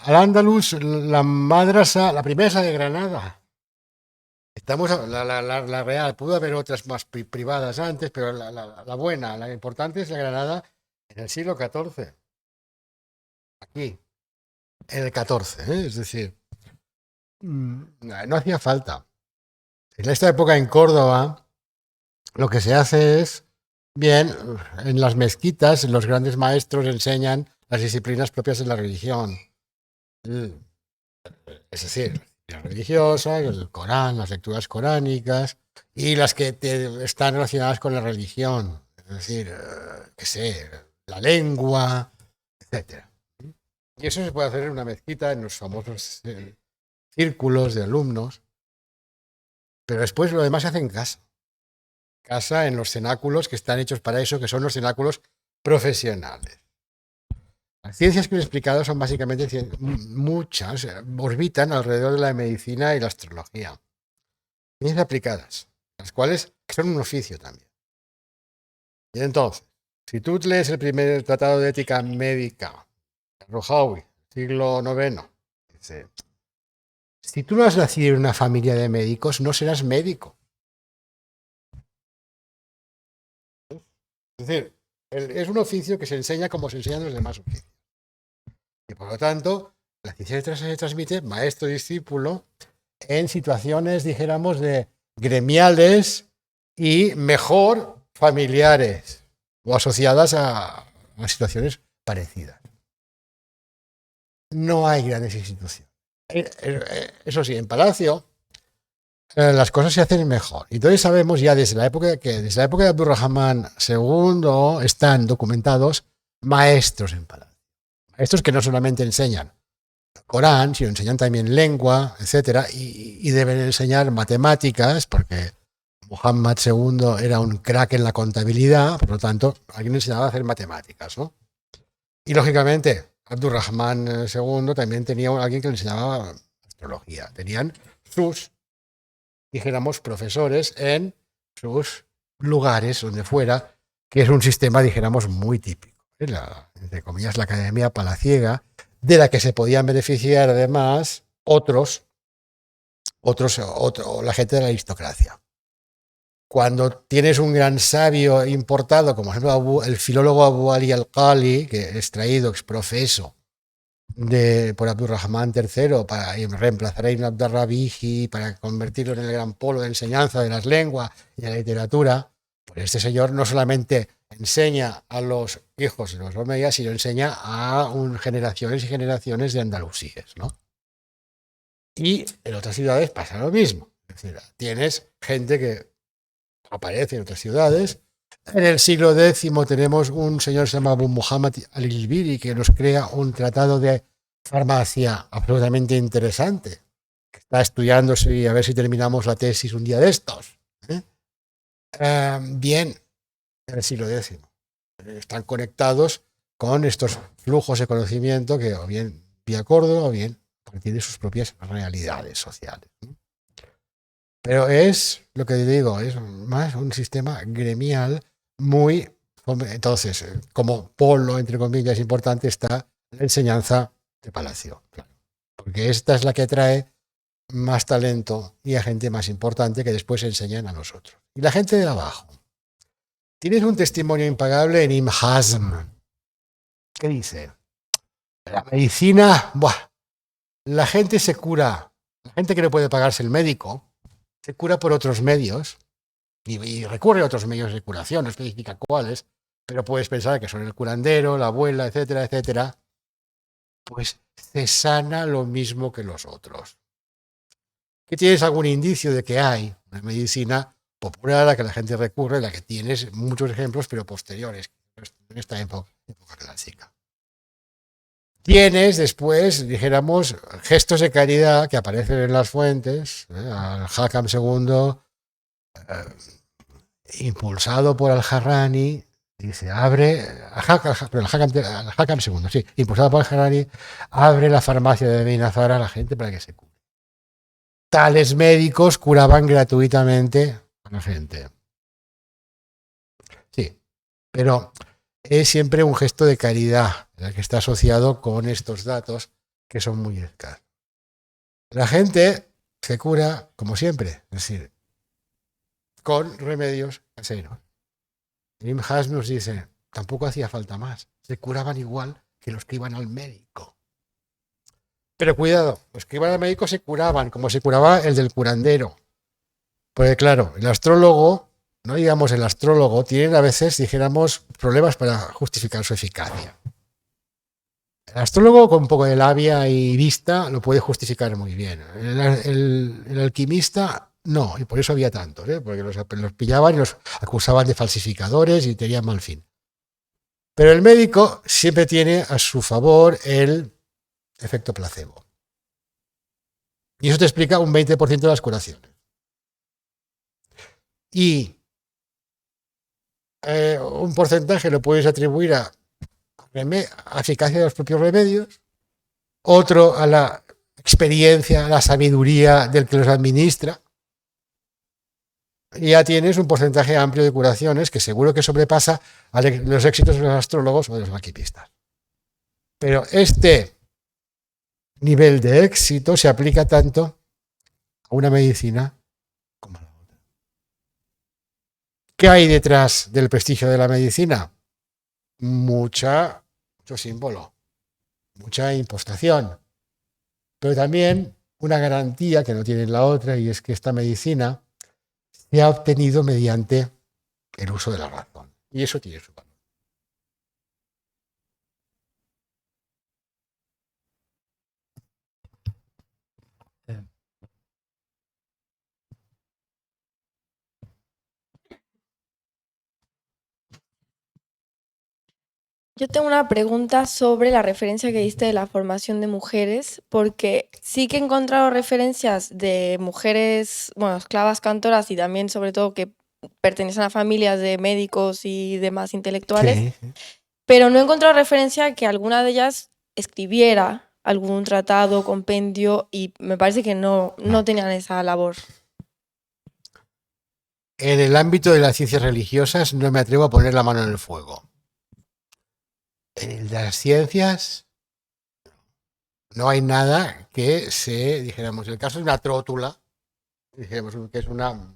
Al-Ándalus, la madrasa, la primera de Granada. Estamos la real, pudo haber otras más privadas antes, pero la buena, la importante es la Granada en el siglo XIV. Aquí, en el XIV, es decir, no hacía falta. En esta época en Córdoba, lo que se hace es, bien, en las mezquitas, los grandes maestros enseñan las disciplinas propias de la religión. Es decir, la religiosa, el Corán, las lecturas coránicas y las que están relacionadas con la religión. Es decir, qué sé, la lengua, etc. Y eso se puede hacer en una mezquita, en los famosos círculos de alumnos. Pero después lo demás se hace en casa. casa en los cenáculos que están hechos para eso, que son los cenáculos profesionales. Las ciencias que he explicado son básicamente muchas, orbitan alrededor de la medicina y la astrología. Ciencias aplicadas, las cuales son un oficio también. Y entonces, si tú lees el primer tratado de ética médica, Rojawi, siglo IX, dice, si tú no has nacido en una familia de médicos, no serás médico. Es decir, es un oficio que se enseña como se enseñan los demás oficios. Y por lo tanto, la ciencia se transmite maestro-discípulo en situaciones, dijéramos, de gremiales y mejor familiares o asociadas a situaciones parecidas. No hay grandes instituciones. Eso sí, en Palacio las cosas se hacen mejor. Entonces sabemos ya desde la época de Abdurrahman II están documentados maestros en Palacio. Maestros que no solamente enseñan el Corán, sino enseñan también lengua, etcétera, y deben enseñar matemáticas, porque Muhammad II era un crack en la contabilidad, por lo tanto, alguien enseñaba a hacer matemáticas, ¿no? Y lógicamente, Abdurrahman II también tenía alguien que le enseñaba astrología. Tenían sus, dijéramos, profesores en sus lugares, donde fuera, que es un sistema, dijéramos, muy típico. Entre comillas, la Academia Palaciega, de la que se podían beneficiar además la gente de la aristocracia. Cuando tienes un gran sabio importado, como por ejemplo el filólogo Abu Ali al-Qali, que es traído exprofeso por Abdurrahman III para reemplazar a Ibn Abd-ar-Rabihi, para convertirlo en el gran polo de enseñanza de las lenguas y de la literatura, pues este señor no solamente enseña a los hijos de los omeyas, sino enseña a generaciones y generaciones de andalusíes, ¿no? Y en otras ciudades pasa lo mismo. Es decir, tienes gente que aparece en otras ciudades. En el siglo X tenemos un señor que se llama Abu Muhammad al-Ilbiri, que nos crea un tratado de farmacia absolutamente interesante, que está estudiándose y a ver si terminamos la tesis un día de estos. Bien, en el siglo X. Están conectados con estos flujos de conocimiento que o bien vía Córdoba o bien a partir de sus propias realidades sociales. Pero es, lo que digo, es más un sistema gremial muy... Entonces, como polo, entre comillas, importante está la enseñanza de Palacio, claro, porque esta es la que atrae más talento y a gente más importante que después enseñan a nosotros. Y la gente de abajo. Tienes un testimonio impagable en Ibn Hazm. ¿Qué dice? La medicina, la gente se cura, la gente que no puede pagarse el médico, se cura por otros medios y recurre a otros medios de curación, no especifica cuáles, pero puedes pensar que son el curandero, la abuela, etcétera, etcétera. Pues se sana lo mismo que los otros. ¿Que tienes algún indicio de que hay una medicina popular a la que la gente recurre, la que tienes muchos ejemplos, pero posteriores, en esta época clásica? Tienes después, dijéramos, gestos de caridad que aparecen en las fuentes, al Hakam II, impulsado por al-Harrani, dice, abre, al Hakam II, sí, impulsado por al-Harrani, abre la farmacia de Benazara a la gente para que se cure. Tales médicos curaban gratuitamente a la gente. Sí, pero es siempre un gesto de caridad el que está asociado con estos datos que son muy escasos. La gente se cura como siempre, es decir, con remedios caseros. Ibn Hazm nos dice, tampoco hacía falta más, se curaban igual que los que iban al médico. Pero cuidado, los que iban al médico se curaban como se curaba el del curandero. Porque claro, el astrólogo, no digamos el astrólogo, tiene a veces, dijéramos, problemas para justificar su eficacia. El astrólogo con un poco de labia y vista lo puede justificar muy bien. El alquimista no, y por eso había tantos, porque los pillaban y los acusaban de falsificadores y tenían mal fin. Pero el médico siempre tiene a su favor el efecto placebo. Y eso te explica un 20% de las curaciones. Y un porcentaje lo puedes atribuir a eficacia de los propios remedios, otro a la experiencia, a la sabiduría del que los administra, y ya tienes un porcentaje amplio de curaciones que seguro que sobrepasa a los éxitos de los astrólogos o de los alquimistas. Pero este nivel de éxito se aplica tanto a una medicina como a la otra. ¿Qué hay detrás del prestigio de la medicina? Mucho símbolo, mucha impostación, pero también una garantía que no tiene la otra, y es que esta medicina se ha obtenido mediante el uso de la razón. Y eso tiene su valor. Yo tengo una pregunta sobre la referencia que diste de la formación de mujeres, porque sí que he encontrado referencias de mujeres, bueno, esclavas cantoras y también sobre todo que pertenecen a familias de médicos y demás intelectuales, Sí. pero no he encontrado referencia a que alguna de ellas escribiera algún tratado, compendio, y me parece que no tenían esa labor. En el ámbito de las ciencias religiosas no me atrevo a poner la mano en el fuego. En el de las ciencias no hay nada que se, dijéramos, en el caso de una trótula, dijéramos que es una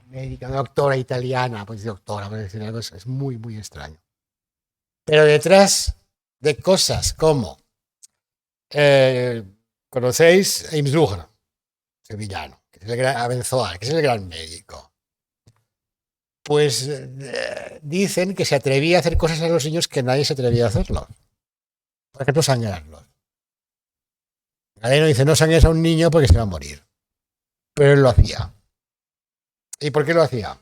médica, una doctora italiana, pues doctora, por decir algo, es muy, muy extraño. Pero detrás de cosas como, conocéis a Imsluger, sevillano, que es el gran Abenzoar, que es el gran médico. Pues dicen que se atrevía a hacer cosas a los niños que nadie se atrevía a hacerlos. Por ejemplo, sangrarlos. Galeno dice, no sangres a un niño porque se va a morir. Pero él lo hacía. ¿Y por qué lo hacía?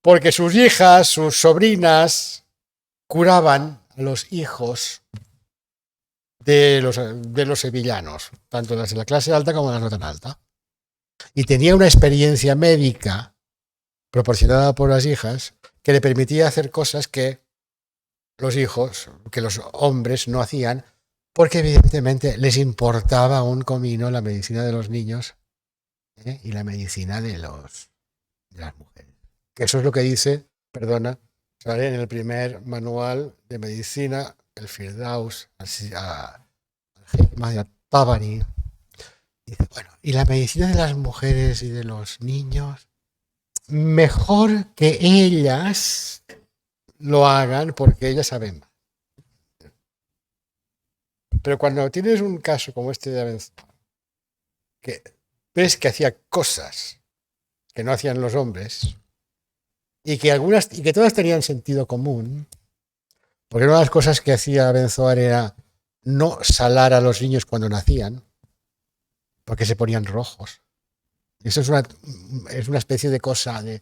Porque sus hijas, sus sobrinas, curaban a los hijos de los sevillanos, tanto las de la clase alta como las no tan alta. Y tenía una experiencia médica proporcionada por las hijas que le permitía hacer cosas que los hijos, que los hombres no hacían, porque evidentemente les importaba un comino la medicina de los niños y la medicina de las mujeres. Que eso es lo que dice, perdona, sale en el primer manual de medicina, el Firdaus, al-Hikmah de Tabari. Dice, bueno, y la medicina de las mujeres y de los niños, mejor que ellas lo hagan porque ellas saben más. Pero cuando tienes un caso como este de Abenzoar, que ves que hacía cosas que no hacían los hombres y que todas tenían sentido común, porque una de las cosas que hacía Abenzoar era no salar a los niños cuando nacían, porque se ponían rojos. Eso es una especie de cosa, de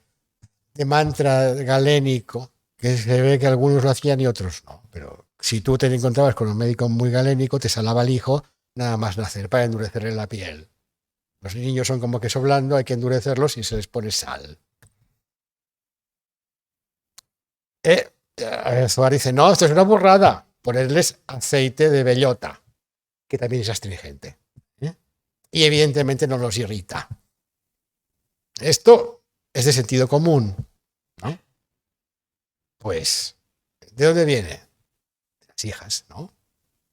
mantra galénico, que se ve que algunos lo hacían y otros no. Pero si tú te encontrabas con un médico muy galénico, te salaba al hijo nada más nacer para endurecerle la piel. Los niños son como queso blando, hay que endurecerlos y se les pone sal. Abenzoar dice, no, esto es una burrada, ponerles aceite de bellota, que también es astringente. Y evidentemente no los irrita. Esto es de sentido común, ¿no? Pues, ¿de dónde viene? De las hijas, ¿no?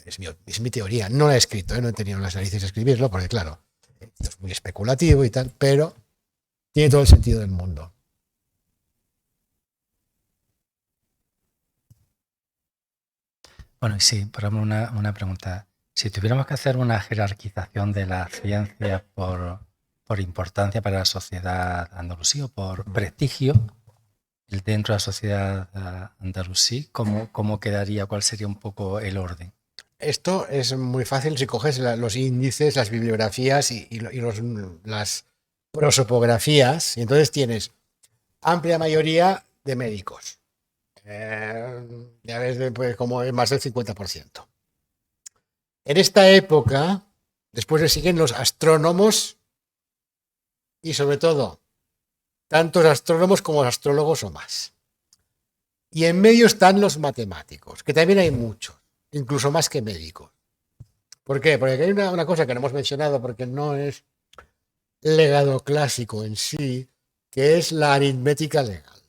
Es mi teoría. No la he escrito, no he tenido las narices de escribirlo, porque claro, esto es muy especulativo y tal, pero tiene todo el sentido del mundo. Bueno, y sí, por ejemplo, una pregunta. Si tuviéramos que hacer una jerarquización de la ciencia por importancia para la sociedad andalusí o por prestigio dentro de la sociedad andalusí, ¿cómo quedaría? ¿Cuál sería un poco el orden? Esto es muy fácil si coges los índices, las bibliografías y las prosopografías, y entonces tienes amplia mayoría de médicos. Ya ves, pues, como más del 50%. En esta época, después le siguen los astrónomos y sobre todo tantos astrónomos como astrólogos o más. Y en medio están los matemáticos, que también hay muchos, incluso más que médicos. ¿Por qué? Porque hay una cosa que no hemos mencionado porque no es legado clásico en sí, que es la aritmética legal.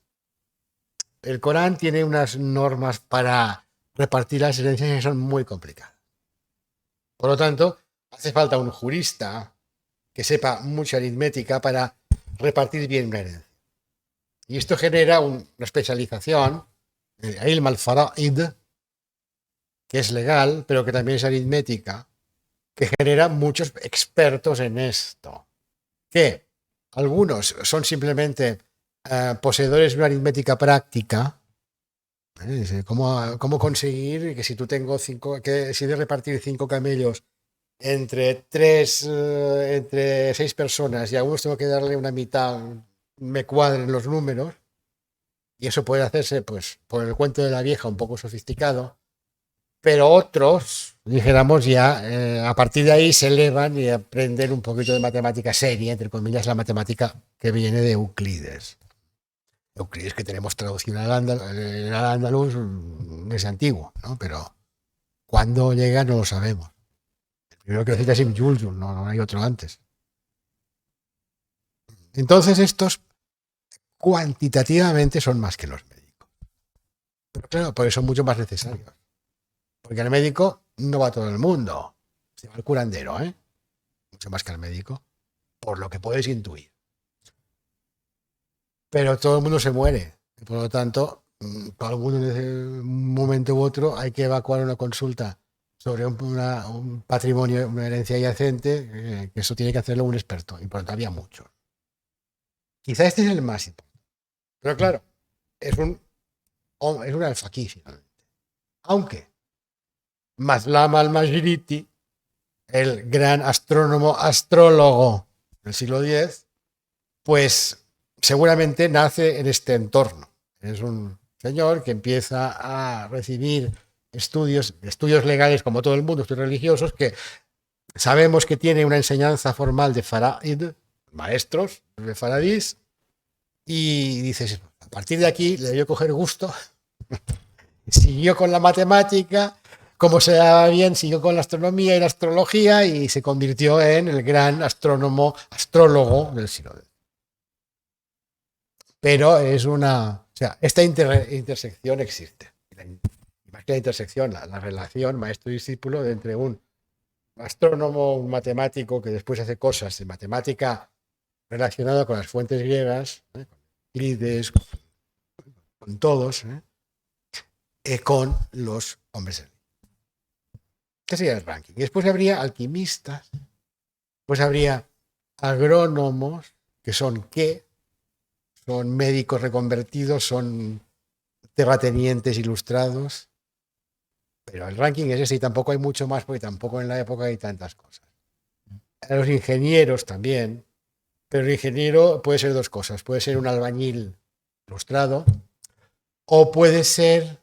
El Corán tiene unas normas para repartir las herencias que son muy complicadas. Por lo tanto, hace falta un jurista que sepa mucha aritmética para repartir bien una herencia. Y esto genera una especialización, ilm al-fara'id, que es legal, pero que también es aritmética, que genera muchos expertos en esto. Que algunos son simplemente poseedores de una aritmética práctica. ¿Cómo conseguir que si tú tengo que si de repartir 5 camellos entre 6 personas y a algunos tengo que darle una mitad, me cuadren los números? Y eso puede hacerse, pues, por el cuento de la vieja, un poco sofisticado, pero otros, dijéramos, ya a partir de ahí se elevan y aprenden un poquito de matemática seria, entre comillas, la matemática que viene de Euclides. Euclides, que tenemos traducido al andaluz, es antiguo, ¿no? Pero cuándo llega no lo sabemos. El primero que lo cita es Ibn Juljul, no hay otro antes. Entonces estos cuantitativamente son más que los médicos. Pero claro, porque son mucho más necesarios. Porque al médico no va todo el mundo. Se va al curandero, mucho más que al médico, por lo que puedes intuir. Pero todo el mundo se muere. Y por lo tanto, todo el mundo en un momento u otro hay que evacuar una consulta sobre un patrimonio, una herencia adyacente, que eso tiene que hacerlo un experto. Y por lo tanto había muchos. Quizá este es el más importante. Pero claro, es un alfaquí finalmente. Aunque Maslam al-Majriti, el gran astrólogo del siglo X, pues seguramente nace en este entorno. Es un señor que empieza a recibir estudios legales como todo el mundo, estudios religiosos, que sabemos que tiene una enseñanza formal de Faraid, maestros de Faradís, y dices, a partir de aquí le dio coger gusto, siguió con la matemática, como se daba bien, siguió con la astronomía y la astrología y se convirtió en el gran astrólogo del siglo X. Pero es esta intersección existe. Y más que la intersección, la relación maestro-discípulo entre un astrónomo, un matemático que después hace cosas de matemática relacionada con las fuentes griegas, con Euclides, con todos, con los hombres del día. ¿Qué sería el ranking? Y después habría alquimistas, después habría agrónomos, que son son médicos reconvertidos, son terratenientes ilustrados, pero el ranking es ese y tampoco hay mucho más porque tampoco en la época hay tantas cosas. A los ingenieros también, pero el ingeniero puede ser dos cosas, puede ser un albañil ilustrado o puede ser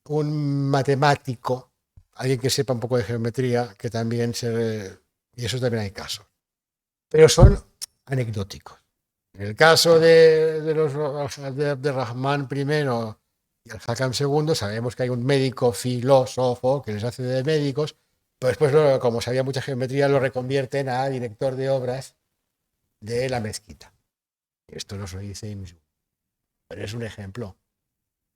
un matemático, alguien que sepa un poco de geometría, que también y eso también hay casos, pero son anecdóticos. En el caso de Rahman I y Al-Hakam II, sabemos que hay un médico filósofo que les hace de médicos, pero después, como sabía mucha geometría, lo reconvierten a director de obras de la mezquita. Esto no se dice, pero es un ejemplo.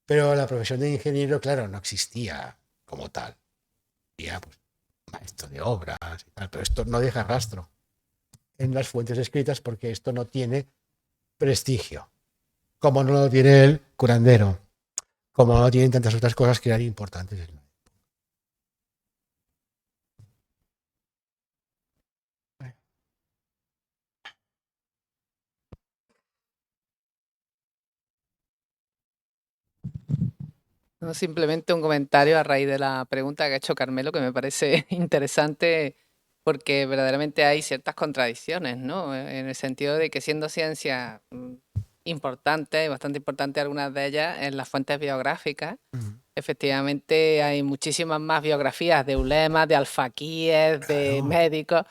Pero la profesión de ingeniero, claro, no existía como tal. Había pues, maestro de obras y tal, pero esto no deja rastro en las fuentes escritas porque esto no tiene prestigio, como no lo tiene el curandero, como no lo tienen tantas otras cosas que eran importantes. No, simplemente un comentario a raíz de la pregunta que ha hecho Carmelo, que me parece interesante porque verdaderamente hay ciertas contradicciones, ¿no? En el sentido de que siendo ciencia importante, bastante importante algunas de ellas en las fuentes biográficas, efectivamente hay muchísimas más biografías de ulemas, de alfaquíes, de médicos,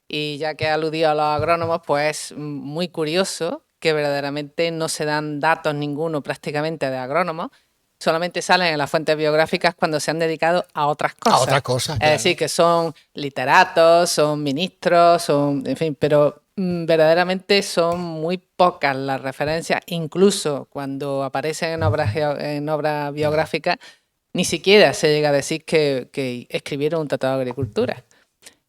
y ya que he aludido a los agrónomos, pues es muy curioso que verdaderamente no se dan datos ninguno prácticamente de agrónomos, solamente salen en las fuentes biográficas cuando se han dedicado a otras A cosas. otra cosa, Es claro. decir, que son literatos, son ministros, son, en fin, pero verdaderamente son muy pocas las referencias, incluso cuando aparecen en obras biográficas, ni siquiera se llega a decir que escribieron un tratado de agricultura.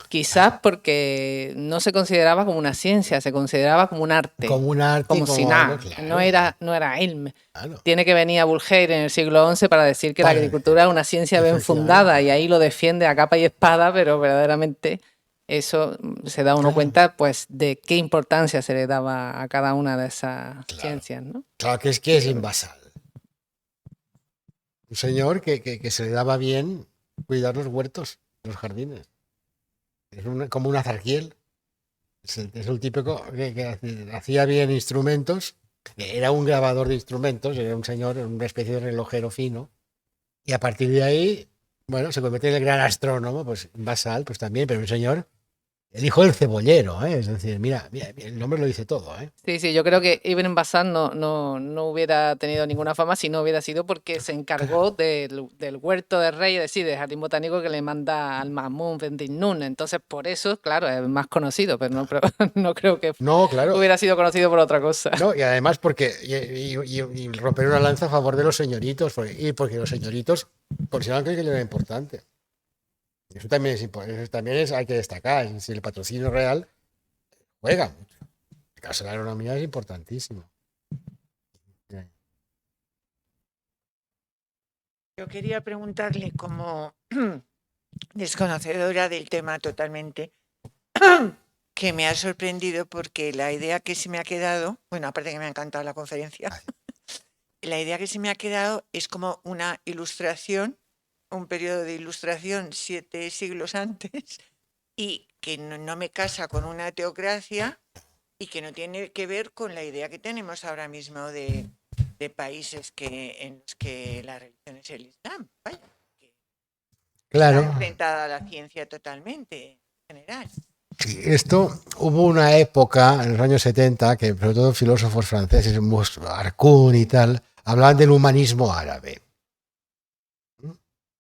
Quizás porque no se consideraba como una ciencia, se consideraba como un arte. Como un arte, como como Siná. algo, claro. No era ilm. Claro. Tiene que venir a Bulgeir en el siglo XI para decir que la Para agricultura es una ciencia bien efectivamente. fundada, y ahí lo defiende a capa y espada, pero verdaderamente eso se da uno Claro. cuenta pues de qué importancia se le daba a cada una de esas Claro. ciencias, ¿no? Claro que es Invasal. Un señor que se le daba bien cuidar los huertos, los jardines. Es como un azarquiel. Es el típico que hacía bien instrumentos. Era un grabador de instrumentos, era un señor, una especie de relojero fino. Y a partir de ahí, bueno, se convierte en el gran astrónomo, pues Basal, pues también, pero un señor, el hijo del cebollero, ¿eh? Es decir, mira, el nombre lo dice todo, ¿eh? Sí, yo creo que Ibn Bassan no hubiera tenido ninguna fama si no hubiera sido porque se encargó del huerto del rey, es decir, del jardín botánico que le manda al Mahmud Ben Nun. Entonces, por eso, claro, es más conocido, pero no creo que No, claro. hubiera sido conocido por otra cosa. No, y además porque y romper una lanza a favor de los señoritos, porque los señoritos consideraban que era importante. Eso también es importante, hay que destacar. Si el patrocinio real juega mucho. El caso de la agronomía es importantísimo. Yo quería preguntarle, como desconocedora del tema totalmente, que me ha sorprendido porque la idea que se me ha quedado, bueno, aparte que me ha encantado la conferencia, la idea que se me ha quedado es como una ilustración, un periodo de ilustración 7 siglos antes, y que no me casa con una teocracia y que no tiene que ver con la idea que tenemos ahora mismo de países en los que la religión es el Islam. Vaya, que Claro. está enfrentada a la ciencia totalmente, en general. Sí, esto hubo una época en los años 70 que sobre todo filósofos franceses, Arcún y tal, hablaban del humanismo árabe.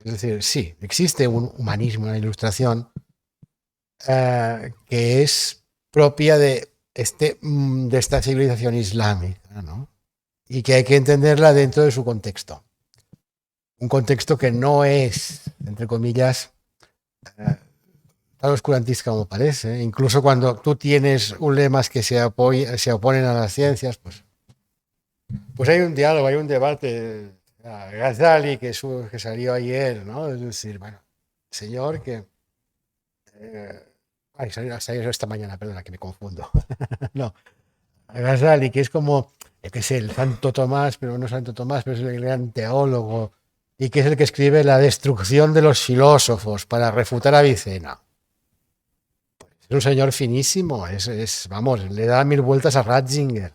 Es decir, sí, existe un humanismo en la ilustración que es propia de esta civilización islámica, ¿no? Y que hay que entenderla dentro de su contexto. Un contexto que no es, entre comillas, tan oscurantista como parece. Incluso cuando tú tienes ulemas que se oponen a las ciencias, pues hay un diálogo, hay un debate. Ghazali, que salió ayer, ¿no? Es decir, bueno, señor que... salió esta mañana, perdona, que me confundo. No, Ghazali, que es como, que es el Santo Tomás, pero no Santo Tomás, pero es el gran teólogo, y que es el que escribe La destrucción de los filósofos para refutar a Avicena. Es un señor finísimo, vamos, le da 1000 vueltas a Ratzinger.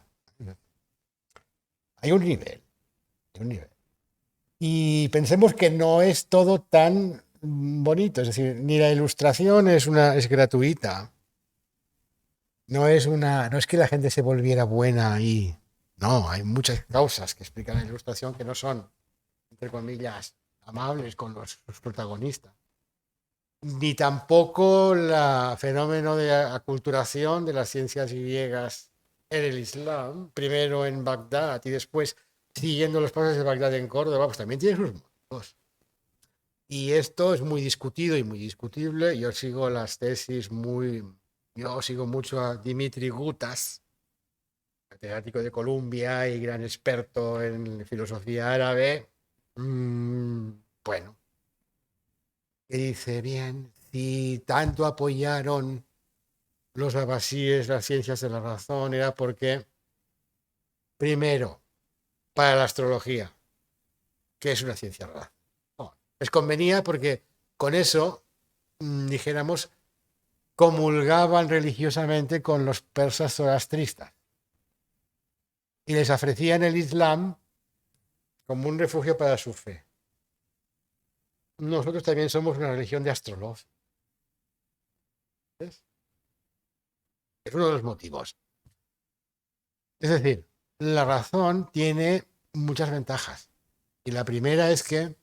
Hay un nivel. Y pensemos que no es todo tan bonito, es decir, ni la ilustración es gratuita. No es que la gente se volviera buena ahí. No, hay muchas causas que explican la ilustración que no son, entre comillas, amables con los protagonistas. Ni tampoco el fenómeno de aculturación de las ciencias griegas en el Islam, primero en Bagdad y después siguiendo los pasos de Bagdad en Córdoba, pues también tiene sus motivos. Y esto es muy discutido y muy discutible. Yo sigo mucho a Dimitri Gutas, catedrático de Columbia y gran experto en filosofía árabe. Bueno, que dice, bien, si tanto apoyaron los abasíes las ciencias de la razón, era porque, primero, para la astrología, que es una ciencia rara, les convenía porque con eso, dijéramos, comulgaban religiosamente con los persas zoroastristas y les ofrecían el Islam como un refugio para su fe. Nosotros también somos una religión de astrología. ¿Ves? Es uno de los motivos. Es decir, la razón tiene muchas ventajas. Y la primera es que,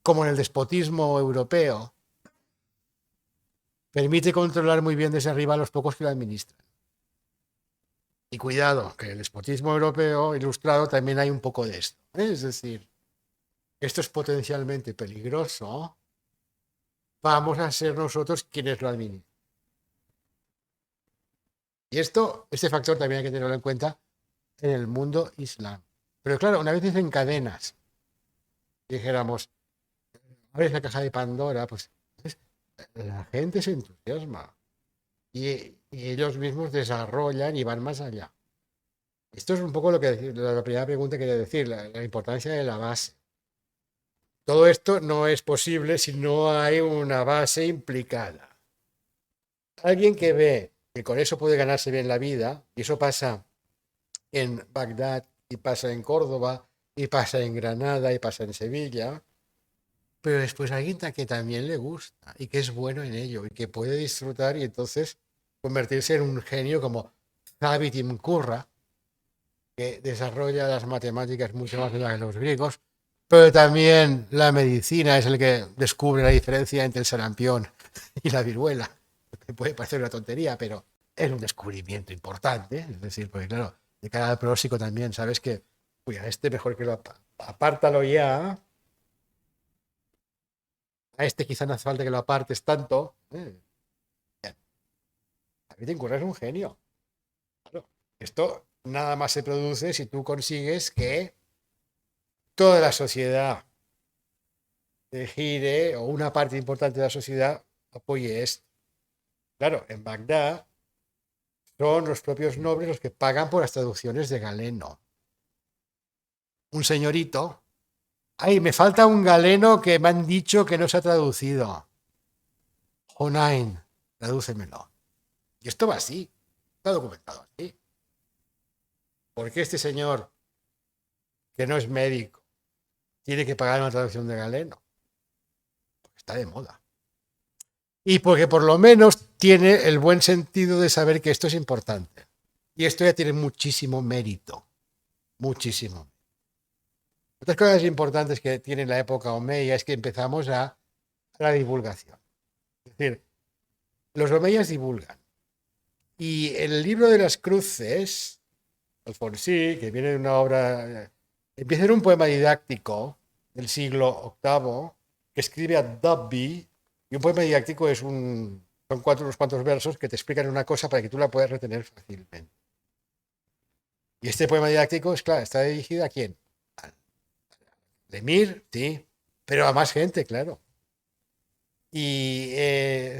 como en el despotismo europeo, permite controlar muy bien desde arriba a los pocos que lo administran. Y cuidado, que en el despotismo europeo ilustrado también hay un poco de esto. Es decir, esto es potencialmente peligroso. Vamos a ser nosotros quienes lo administran. Y este factor también hay que tenerlo en cuenta en el mundo islam. Pero claro, una vez desencadenas, dijéramos, abres la caja de Pandora, pues la gente se entusiasma y ellos mismos desarrollan y van más allá. Esto es un poco lo que la primera pregunta quería decir, la importancia de la base. Todo esto no es posible si no hay una base implicada. Alguien que ve que con eso puede ganarse bien la vida, y eso pasa en Bagdad, y pasa en Córdoba, y pasa en Granada, y pasa en Sevilla, pero después alguien que también le gusta y que es bueno en ello y que puede disfrutar y entonces convertirse en un genio como Thabit Ibn Qurra, que desarrolla las matemáticas mucho más allá que los griegos, pero también la medicina es el que descubre la diferencia entre el sarampión y la viruela. Que puede parecer una tontería, pero es un descubrimiento importante. Es decir, porque claro, de cara al próxico también, sabes que, uy, a este mejor que lo apártalo ya. A este quizá no hace falta que lo apartes tanto. Bien. A mí te es un genio. Claro, esto nada más se produce si tú consigues que toda la sociedad gire o una parte importante de la sociedad apoye esto. Claro, en Bagdad son los propios nobles los que pagan por las traducciones de Galeno. Un señorito, ay, me falta un Galeno que me han dicho que no se ha traducido. Hunayn, tradúcemelo. Y esto va así, está documentado así. ¿Por qué este señor, que no es médico, tiene que pagar una traducción de Galeno? Porque está de moda. Y porque por lo menos tiene el buen sentido de saber que esto es importante. Y esto ya tiene muchísimo mérito. Muchísimo. Otras cosas importantes que tiene la época omeya es que empezamos a la divulgación. Es decir, los omeyas divulgan. Y el libro de las cruces, Alfonsí, que viene de una obra, empieza en un poema didáctico del siglo VIII, que escribe a Dabby, y un poema didáctico son unos cuantos versos que te explican una cosa para que tú la puedas retener fácilmente. Y este poema didáctico, es claro, está dirigido ¿a quién? Al emir, sí, pero a más gente, claro. Y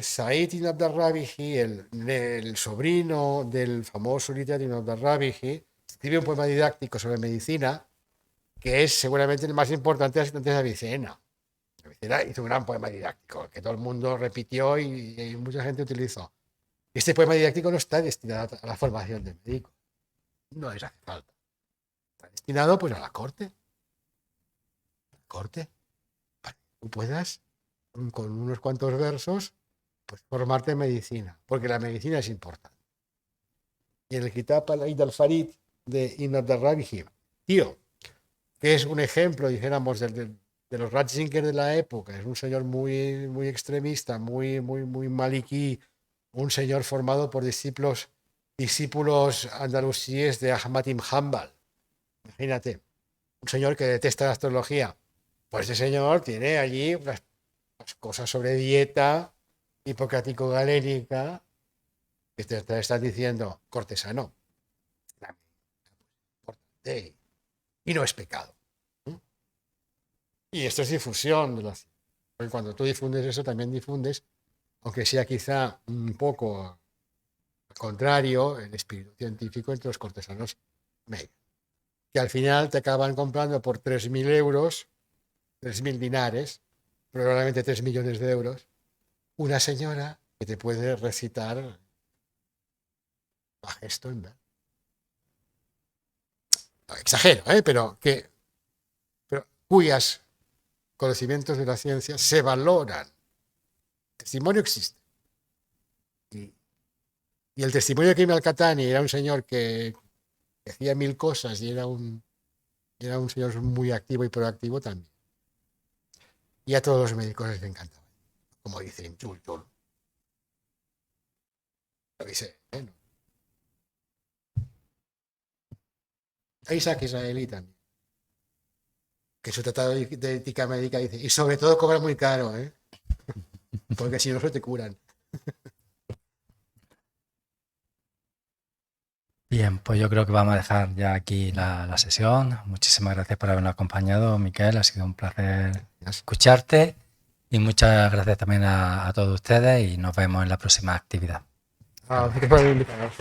Said ibn al-Rabihi, el sobrino del famoso literato ibn al-Rabihi, escribe un poema didáctico sobre medicina que es seguramente el más importante antes de Avicena. Avicena hizo un gran poema didáctico que todo el mundo repitió y mucha gente utilizó. Este poema didáctico no está destinado a la formación de médicos. No les hace falta. Está destinado pues a la corte. A la corte. Para que tú puedas, con unos cuantos versos, pues formarte en medicina. Porque la medicina es importante. Y en el Kitab al-Aid al-Farid de Ibn al-Rabihi, tío, que es un ejemplo, dijéramos, de los Ratzinger de la época. Es un señor muy, muy extremista, muy maliquí, un señor formado por discípulos andalusíes de Ahmad ibn Hanbal. Imagínate, un señor que detesta la astrología. Pues ese señor tiene allí unas cosas sobre dieta hipocrático-galénica que te están diciendo cortesano. Importante. Y no es pecado. Y esto es difusión de las. Porque cuando tú difundes eso, también difundes, aunque sea quizá un poco al contrario, el espíritu científico entre los cortesanos medios, que al final te acaban comprando por 3.000 euros, 3.000 dinares, probablemente 3 millones de euros, una señora que te puede recitar a gesto en ver. No, exagero, pero cuyas conocimientos de la ciencia se valoran. El testimonio existe. Y Y el testimonio que me Al-Qahtani era un señor que hacía 1000 cosas y era un señor muy activo y proactivo también. Y a todos los médicos les encantaba. Como dicen, chul. Lo dice, bueno. A Isaac israelí también. Que su tratado de ética médica dice, y sobre todo cobra muy caro, ¿eh? Porque si no se te curan. Bien, pues yo creo que vamos a dejar ya aquí la sesión. Muchísimas gracias por habernos acompañado, Miquel. Ha sido un placer escucharte y muchas gracias también a todos ustedes y nos vemos en la próxima actividad. Gracias por invitarnos.